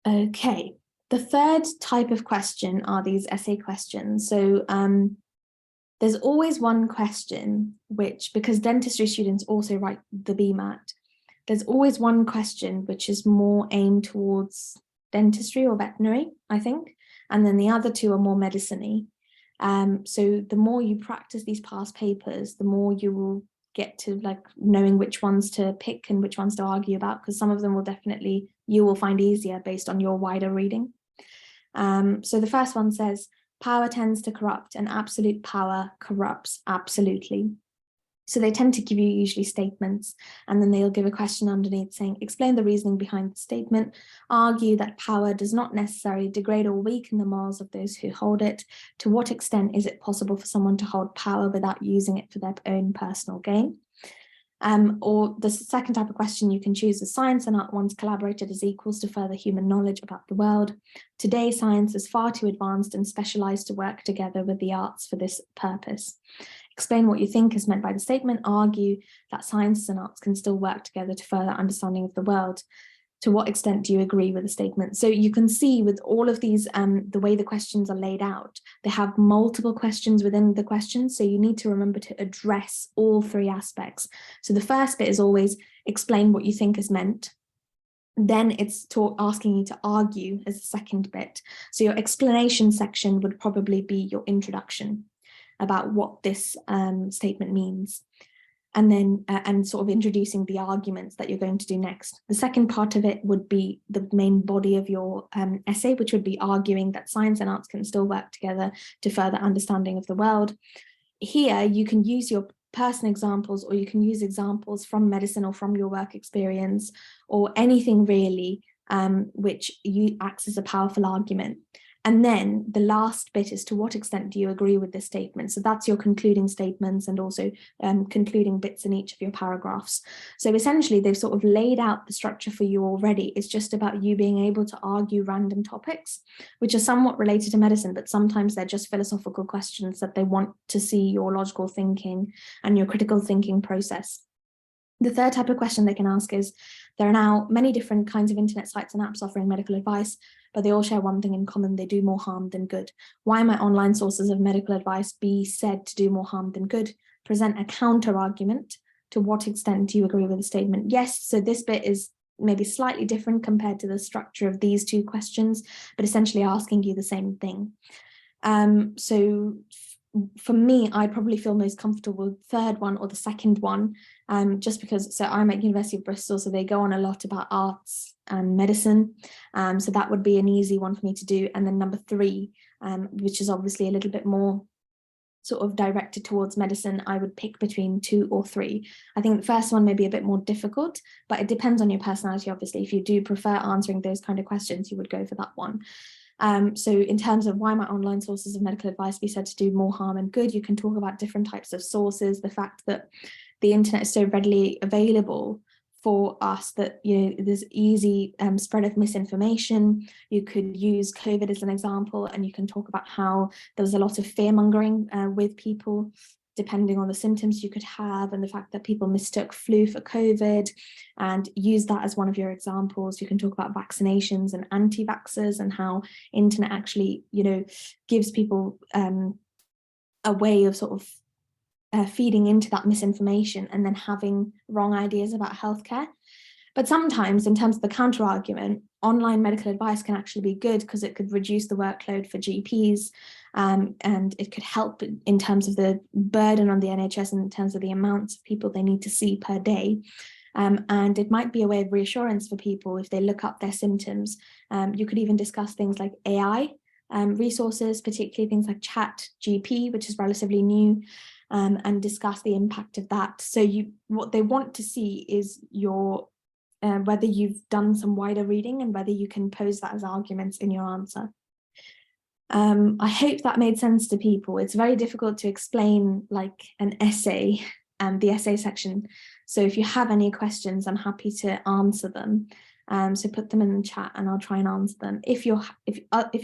Okay, the third type of question are these essay questions. So there's always one question which, because dentistry students also write the BMAT, there's always one question which is more aimed towards dentistry or veterinary, I think, and then the other two are more medicine-y. So the more you practice these past papers, the more you will get to like knowing which ones to pick and which ones to argue about, because some of them will definitely, you will find easier based on your wider reading. So the first one says, power tends to corrupt and absolute power corrupts absolutely. So they tend to give you usually statements, and then they'll give a question underneath saying, explain the reasoning behind the statement, argue that power does not necessarily degrade or weaken the morals of those who hold it. To what extent is it possible for someone to hold power without using it for their own personal gain? Or the second type of question you can choose is science and art once collaborated as equals to further human knowledge about the world. Today, science is far too advanced and specialized to work together with the arts for this purpose. Explain what you think is meant by the statement, argue that science and arts can still work together to further understanding of the world. To what extent do you agree with the statement? So you can see with all of these, the way the questions are laid out, they have multiple questions within the questions. So you need to remember to address all three aspects. So the first bit is always explain what you think is meant. Then it's asking you to argue as the second bit. So your explanation section would probably be your introduction about what this statement means. And then and sort of introducing the arguments that you're going to do next. The second part of it would be the main body of your essay, which would be arguing that science and arts can still work together to further understanding of the world. Here, you can use your personal examples, or you can use examples from medicine or from your work experience, or anything really which acts as a powerful argument. And then the last bit is to what extent do you agree with this statement? So that's your concluding statements and also concluding bits in each of your paragraphs. So essentially they've sort of laid out the structure for you already. It's just about you being able to argue random topics, which are somewhat related to medicine, but sometimes they're just philosophical questions that they want to see your logical thinking and your critical thinking process. The third type of question they can ask is, there are now many different kinds of internet sites and apps offering medical advice, but they all share one thing in common: they do more harm than good. Why might online sources of medical advice be said to do more harm than good? Present a counter argument. To what extent do you agree with the statement? Yes, so this bit is maybe slightly different compared to the structure of these two questions, but essentially asking you the same thing. So for me, I probably feel most comfortable with the third one or the second one, just because, so I'm at University of Bristol, so they go on a lot about arts and medicine. So that would be an easy one for me to do. And then number three, which is obviously a little bit more sort of directed towards medicine, I would pick between 2 or 3. I think the first one may be a bit more difficult, but it depends on your personality, obviously. If you do prefer answering those kind of questions, you would go for that one. So in terms of why might online sources of medical advice be said to do more harm than good, you can talk about different types of sources, the fact that the internet is so readily available for us that, you know, there's easy spread of misinformation. You could use COVID as an example, and you can talk about how there was a lot of fear mongering with people, depending on the symptoms you could have, and the fact that people mistook flu for COVID, and use that as one of your examples. You can talk about vaccinations and anti-vaxxers, and how internet actually, you know, gives people a way of sort of feeding into that misinformation and then having wrong ideas about healthcare. But sometimes, in terms of the counter argument, online medical advice can actually be good because it could reduce the workload for GPs, and it could help in terms of the burden on the NHS and in terms of the amounts of people they need to see per day. And it might be a way of reassurance for people if they look up their symptoms. You could even discuss things like AI resources, particularly things like Chat GP, which is relatively new, and discuss the impact of that. So what they want to see is your whether you've done some wider reading and whether you can pose that as arguments in your answer. I hope that made sense to people. It's very difficult to explain like an essay and the essay section. So if you have any questions, I'm happy to answer them. So put them in the chat and I'll try and answer them. If you're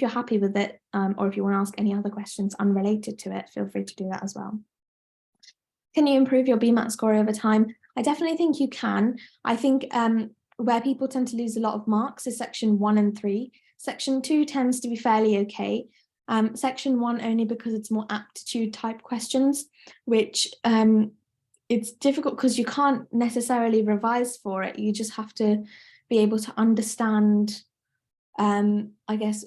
happy with it, or if you want to ask any other questions unrelated to it, feel free to do that as well. Can you improve your BMAT score over time? I definitely think you can. I think Where people tend to lose a lot of marks is section 1 and 3. Section 2 tends to be fairly okay. Section 1 only because it's more aptitude type questions, which it's difficult because you can't necessarily revise for it. You just have to be able to understand, I guess,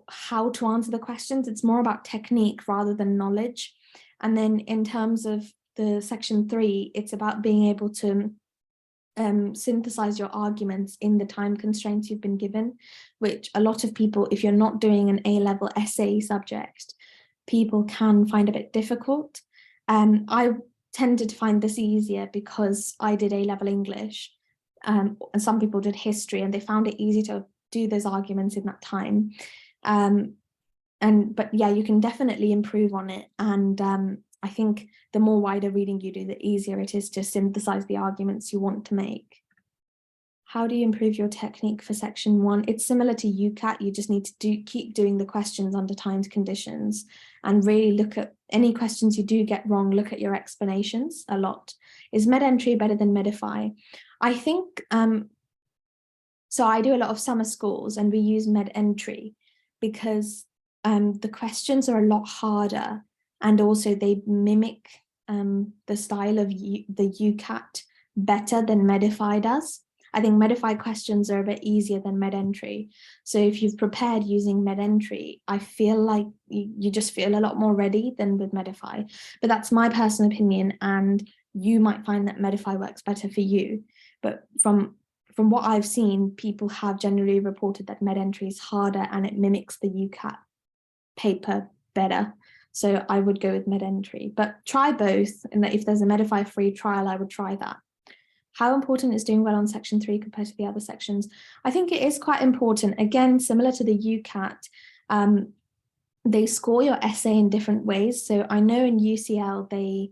how to answer the questions. It's more about technique rather than knowledge. And then in terms of the section 3, it's about being able to synthesize your arguments in the time constraints you've been given, which a lot of people, if you're not doing an A-level essay subject, people can find a bit difficult. I tended to find this easier because I did A-level English, and some people did history, and they found it easy to do those arguments in that time. But yeah, you can definitely improve on it. And I think the more wider reading you do, the easier it is to synthesize the arguments you want to make. How do you improve your technique for section 1? It's similar to UCAT. You just need to keep doing the questions under timed conditions and really look at any questions you do get wrong, look at your explanations a lot. Is med-entry better than Medify? I think, so I do a lot of summer schools and we use med-entry because the questions are a lot harder, and also they mimic the style of the UCAT better than Medify does. I think Medify questions are a bit easier than med-entry. So if you've prepared using med-entry, I feel like you just feel a lot more ready than with Medify. But that's my personal opinion, and you might find that Medify works better for you. But from what I've seen, people have generally reported that med-entry is harder and it mimics the UCAT paper better. So I would go with med-entry, but try both. And that if there's a Medify free trial, I would try that. How important is doing well on section 3 compared to the other sections? I think it is quite important. Again, similar to the UCAT, they score your essay in different ways. So I know in UCL, they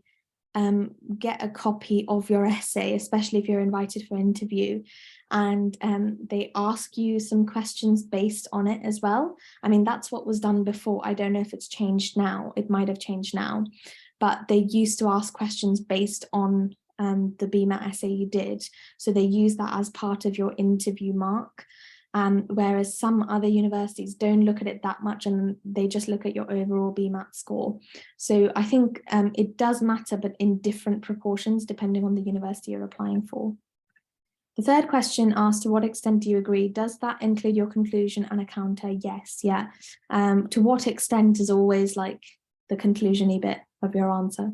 get a copy of your essay, especially if you're invited for an interview, and they ask you some questions based on it as well. I mean, that's what was done before. I don't know if it's changed now. It might have changed now, but they used to ask questions based on the BMAT essay you did. So they use that as part of your interview mark. Whereas some other universities don't look at it that much and they just look at your overall BMAT score. So I think it does matter, but in different proportions depending on the university you're applying for. The third question asked, to what extent do you agree? Does that include your conclusion and a counter? Yes, yeah. To what extent is always like the conclusion-y bit of your answer.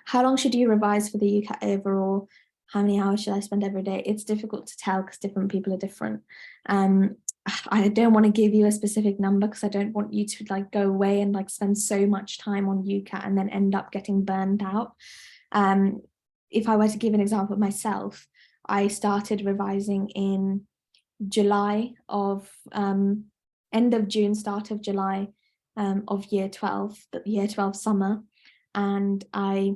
How long should you revise for the UCAT overall? How many hours should I spend every day? It's difficult to tell because different people are different. I don't want to give you a specific number because I don't want you to like go away and like spend so much time on UCAT and then end up getting burned out. If I were to give an example of myself, I started revising in July of, end of June, start of July of year 12, the year 12 summer. And I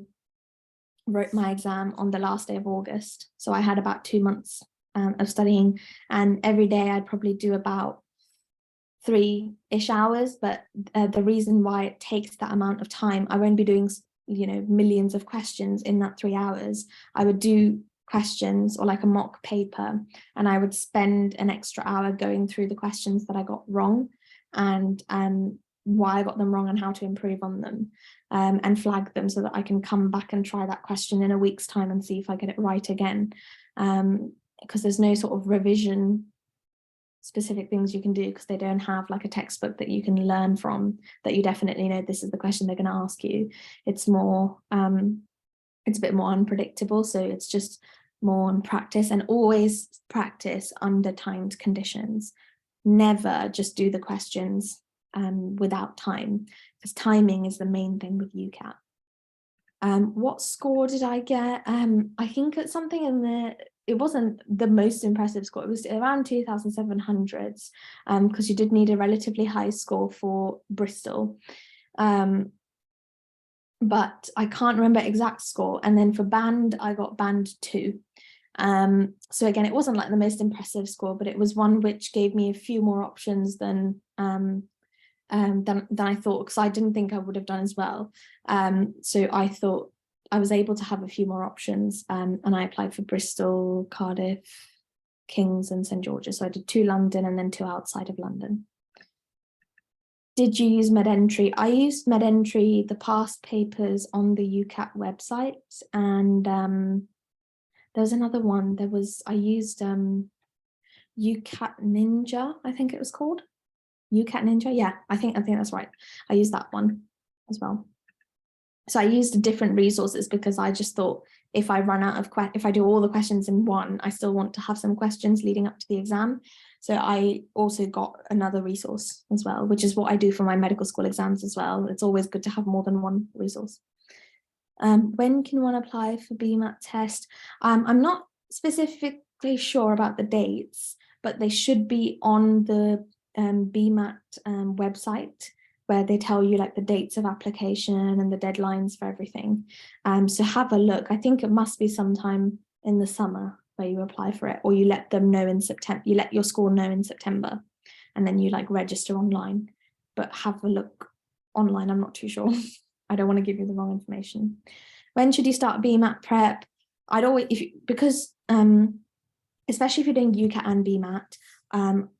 wrote my exam on the last day of August. So I had about 2 months of studying, and every day I'd probably do about 3-ish hours. But the reason why it takes that amount of time, I won't be doing, you know, millions of questions in that 3 hours. I would do questions or like a mock paper, and I would spend an extra hour going through the questions that I got wrong and why I got them wrong and how to improve on them, and flag them so that I can come back and try that question in a week's time and see if I get it right again. Because there's no sort of revision specific things you can do because they don't have like a textbook that you can learn from that you definitely know this is the question they're going to ask you. It's more, it's a bit more unpredictable. So it's just more on practice, and always practice under timed conditions. Never just do the questions without time, because timing is the main thing with UCAT. What score did I get? I think it's something in the, it wasn't the most impressive score. It was around 2,700s, because you did need a relatively high score for Bristol. But I can't remember exact score. And then for band, I got band 2. So again, it wasn't like the most impressive score, but it was one which gave me a few more options than I thought, because I didn't think I would have done as well. So I thought I was able to have a few more options, and I applied for Bristol, Cardiff, King's and St George's. So I did 2 London and then 2 outside of London. Did you use MedEntry? I used MedEntry, the past papers on the UCAT website, and there was another one. I used UCAT Ninja, I think it was called. UCAT Ninja, yeah, I think that's right. I used that one as well. So I used different resources because I just thought if I run out of if I do all the questions in one, I still want to have some questions leading up to the exam. So I also got another resource as well, which is what I do for my medical school exams as well. It's always good to have more than one resource. When can one apply for BMAT test? I'm not specifically sure about the dates, but they should be on the BMAT website, where they tell you like the dates of application and the deadlines for everything. So have a look. I think it must be sometime in the summer where you apply for it, or you let them know in September. You let your school know in September, and then you like register online. But have a look online. I'm not too sure. I don't want to give you the wrong information. When should you start BMAT prep? I'd always, especially if you're doing UCAT and BMAT,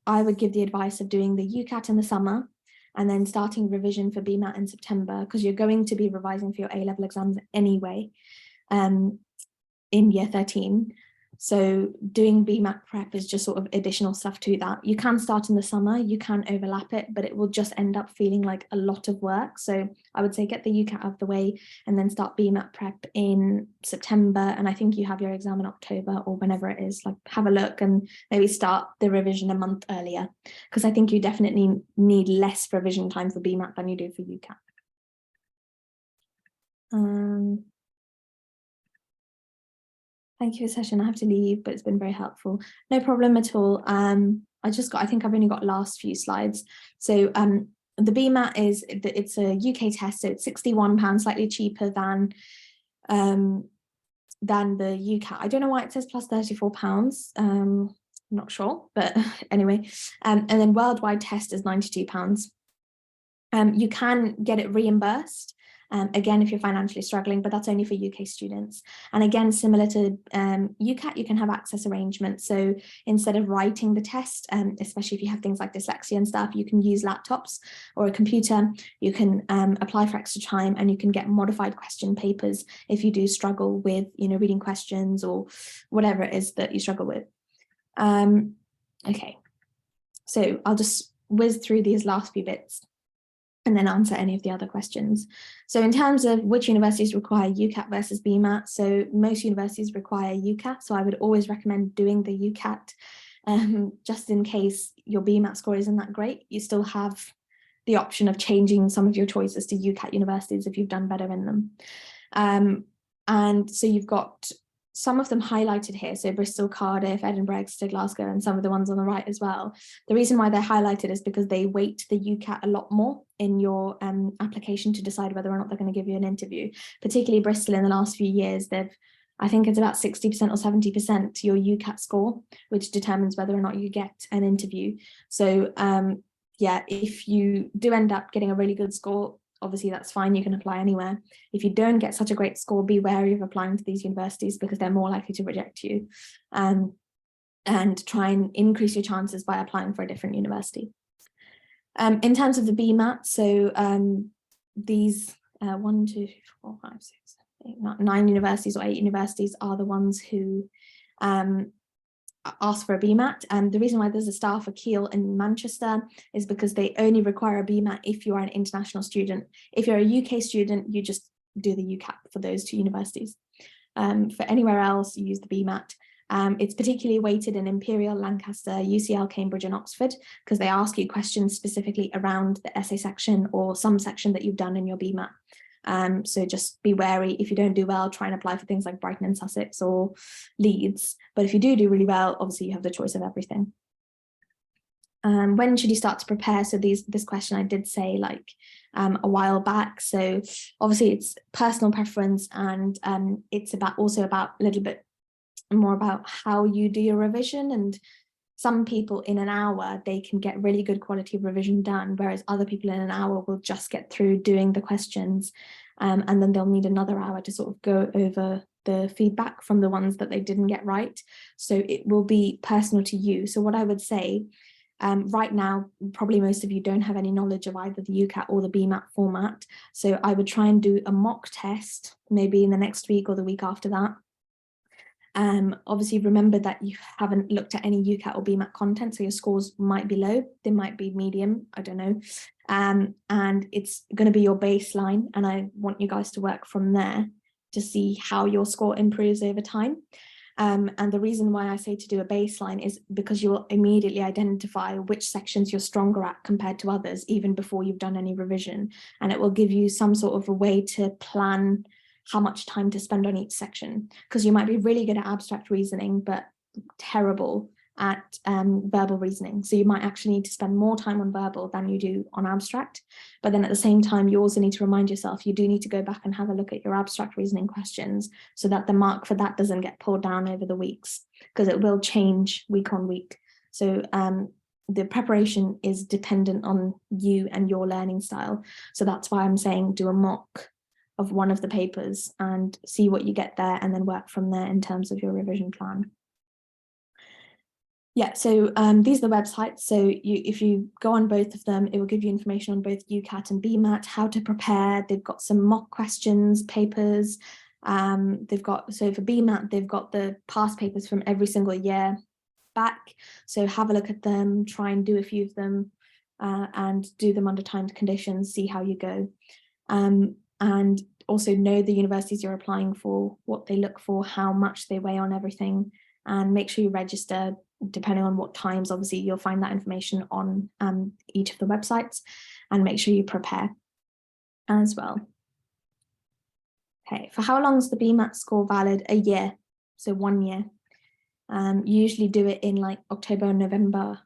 I would give the advice of doing the UCAT in the summer and then starting revision for BMAT in September, because you're going to be revising for your A-level exams anyway in year 13. So doing BMAT prep is just sort of additional stuff to that. You can start in the summer, you can overlap it, but it will just end up feeling like a lot of work. So I would say get the UCAT out of the way and then start BMAT prep in September. And I think you have your exam in October or whenever it is. Like, have a look and maybe start the revision a month earlier, because I think you definitely need less revision time for BMAT than you do for UCAT. Thank you for the session. I have to leave, but it's been very helpful. No problem at all. I think I've only got last few slides. So the BMAT it's a UK test, so it's £61, slightly cheaper than the UCAT. I don't know why it says plus £34. I'm not sure, but anyway. And then worldwide test is £92. You can get it reimbursed. Again, if you're financially struggling, but that's only for UK students. And again, similar to UCAT, you can have access arrangements. So instead of writing the test, especially if you have things like dyslexia and stuff, you can use laptops or a computer. You can apply for extra time, and you can get modified question papers if you do struggle with, reading questions or whatever it is that you struggle with. Okay, so I'll just whiz through these last few bits and then answer any of the other questions. So in terms of which universities require UCAT versus BMAT, so most universities require UCAT, so I would always recommend doing the UCAT, just in case your BMAT score isn't that great. You still have the option of changing some of your choices to UCAT universities if you've done better in them. And so you've got some of them highlighted here, so Bristol, Cardiff, Edinburgh, Exeter, Glasgow, and some of the ones on the right as well. The reason why they're highlighted is because they weight the UCAT a lot more in your application to decide whether or not they're going to give you an interview. Particularly Bristol in the last few years, I think it's about 60% or 70% your UCAT score, which determines whether or not you get an interview. So yeah, if you do end up getting a really good score, obviously that's fine, you can apply anywhere. If you don't get such a great score, be wary of applying to these universities because they're more likely to reject you, and try and increase your chances by applying for a different university. In terms of the BMAT, so these 1, 2, 3, 4, 5, 6, 7, 8, 9 universities or 8 universities are the ones who ask for a BMAT. And the reason why there's a star for Keele in Manchester is because they only require a BMAT if you are an international student. If you're a UK student, you just do the UCAT for those 2 universities. For anywhere else, you use the BMAT. It's particularly weighted in Imperial, Lancaster, UCL, Cambridge, and Oxford, because they ask you questions specifically around the essay section or some section that you've done in your BMAT. So just be wary. If you don't do well, try and apply for things like Brighton and Sussex or Leeds. But if you do really well, obviously you have the choice of everything. When should you start to prepare? So this question I did say like a while back. So obviously it's personal preference, and it's also about a little bit more about how you do your revision. And some people in an hour, they can get really good quality revision done, whereas other people in an hour will just get through doing the questions, and then they'll need another hour to sort of go over the feedback from the ones that they didn't get right. So it will be personal to you. So what I would say, right now, probably most of you don't have any knowledge of either the UCAT or the BMAT format. So I would try and do a mock test, maybe in the next week or the week after that. Obviously, remember that you haven't looked at any UCAT or BMAT content, so your scores might be low, they might be medium, I don't know. And it's going to be your baseline, and I want you guys to work from there to see how your score improves over time. And the reason why I say to do a baseline is because you'll immediately identify which sections you're stronger at compared to others, even before you've done any revision. And it will give you some sort of a way to plan how much time to spend on each section, because you might be really good at abstract reasoning, but terrible at verbal reasoning. So you might actually need to spend more time on verbal than you do on abstract. But then at the same time, you also need to remind yourself, you do need to go back and have a look at your abstract reasoning questions so that the mark for that doesn't get pulled down over the weeks, because it will change week on week. So the preparation is dependent on you and your learning style. So that's why I'm saying do a mock of one of the papers and see what you get there, and then work from there in terms of your revision plan. Yeah, so these are the websites. So if you go on both of them, it will give you information on both UCAT and BMAT, how to prepare. They've got some mock questions, papers. They've got, so for BMAT, they've got the past papers from every single year back. So have a look at them, try and do a few of them, and do them under timed conditions, see how you go. And also know the universities you're applying for, what they look for, how much they weigh on everything, and make sure you register depending on what times. Obviously, you'll find that information on each of the websites, and make sure you prepare as well. Okay, for how long is the BMAT score valid? A year, so 1 year. You usually do it in like October and November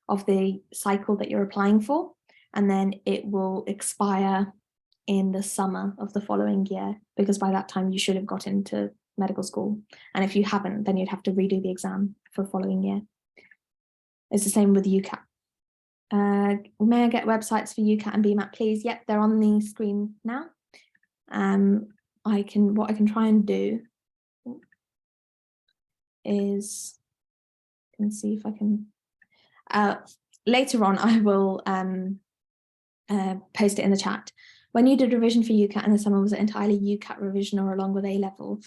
of the cycle that you're applying for, and then it will expire in the summer of the following year, because by that time you should have got into medical school, and if you haven't, then you'd have to redo the exam for the following year. It's the same with UCAT. May I get websites for UCAT and BMAT, please? Yep, they're on the screen now. What I can try and do is, I can see if I can, later on I will post it in the chat. When you did revision for UCAT in the summer, was it entirely UCAT revision or along with A-level?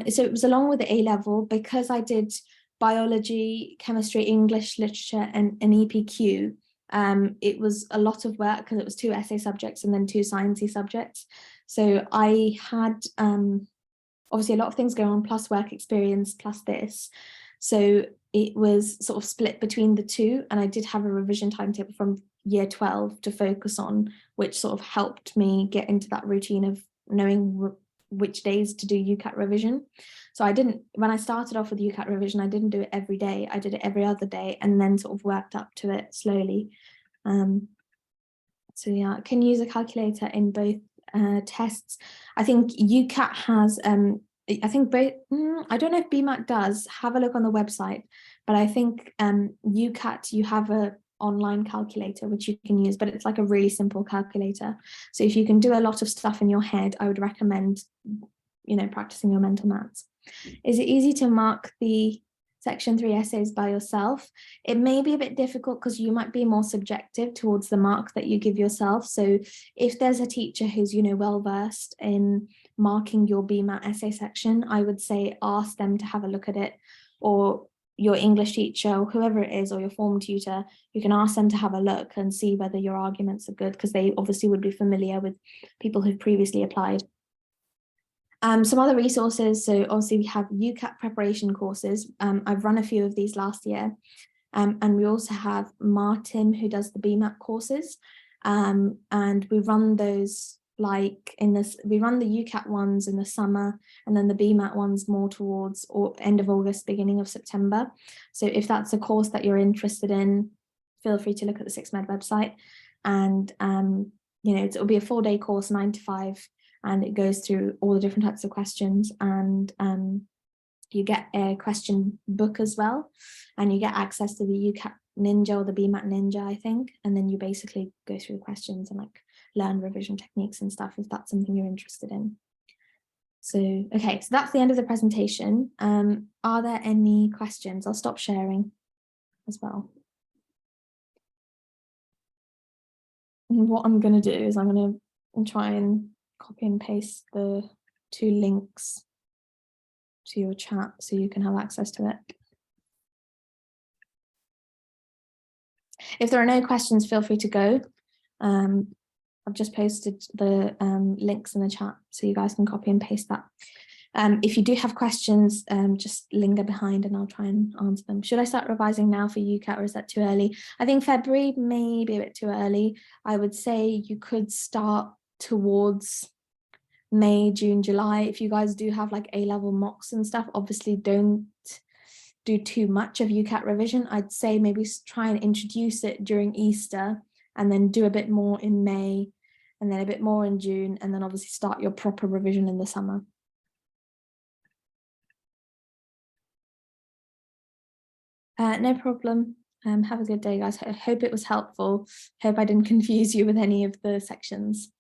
So it was along with the A-level, because I did biology, chemistry, English, literature, and EPQ. It was a lot of work because it was 2 essay subjects and then 2 sciencey subjects. So I had obviously a lot of things going on, plus work experience, plus this. So it was sort of split between the 2, and I did have a revision timetable from year 12 to focus on, which sort of helped me get into that routine of knowing which days to do UCAT revision. So I didn't, when I started off with UCAT revision, I didn't do it every day, I did it every other day, and then sort of worked up to it slowly. So yeah, I can use a calculator in both tests. I think UCAT has, I think both, I don't know if BMAT does, have a look on the website, but I think UCAT, you have a online calculator which you can use, but it's like a really simple calculator. So if you can do a lot of stuff in your head, I would recommend, you know, practicing your mental maths. Is it easy to mark the section 3 essays by yourself? It may be a bit difficult because you might be more subjective towards the mark that you give yourself. So if there's a teacher who's, you know, well versed in marking your BMAT essay section, I would say ask them to have a look at it, or your English teacher, or whoever it is, or your form tutor, you can ask them to have a look and see whether your arguments are good, because they obviously would be familiar with people who've previously applied. Some other resources, so obviously we have UCAT preparation courses. I've run a few of these last year, and we also have Martin, who does the BMAT courses, and we run those like in this, we run the UCAT ones in the summer, and then the BMAT ones more towards end of August, beginning of September. So if that's a course that you're interested in, feel free to look at the 6med website, and you know, it'll be a 4-day course, 9 to 5, and it goes through all the different types of questions, and you get a question book as well, and you get access to the UCAT Ninja or the BMAT Ninja, I think, and then you basically go through the questions and like learn revision techniques and stuff, if that's something you're interested in. So, okay, so that's the end of the presentation. Are there any questions? I'll stop sharing as well. And what I'm going to do is I'm going to try and copy and paste the 2 links to your chat so you can have access to it. If there are no questions, feel free to go. I've just posted the links in the chat so you guys can copy and paste that. If you do have questions, just linger behind and I'll try and answer them. Should I start revising now for UCAT or is that too early? I think February may be a bit too early. I would say you could start towards May, June, July. If you guys do have like A-level mocks and stuff, obviously don't do too much of UCAT revision. I'd say maybe try and introduce it during Easter and then do a bit more in May and then a bit more in June, and then obviously start your proper revision in the summer. No problem. Have a good day, guys. I hope it was helpful. Hope I didn't confuse you with any of the sections.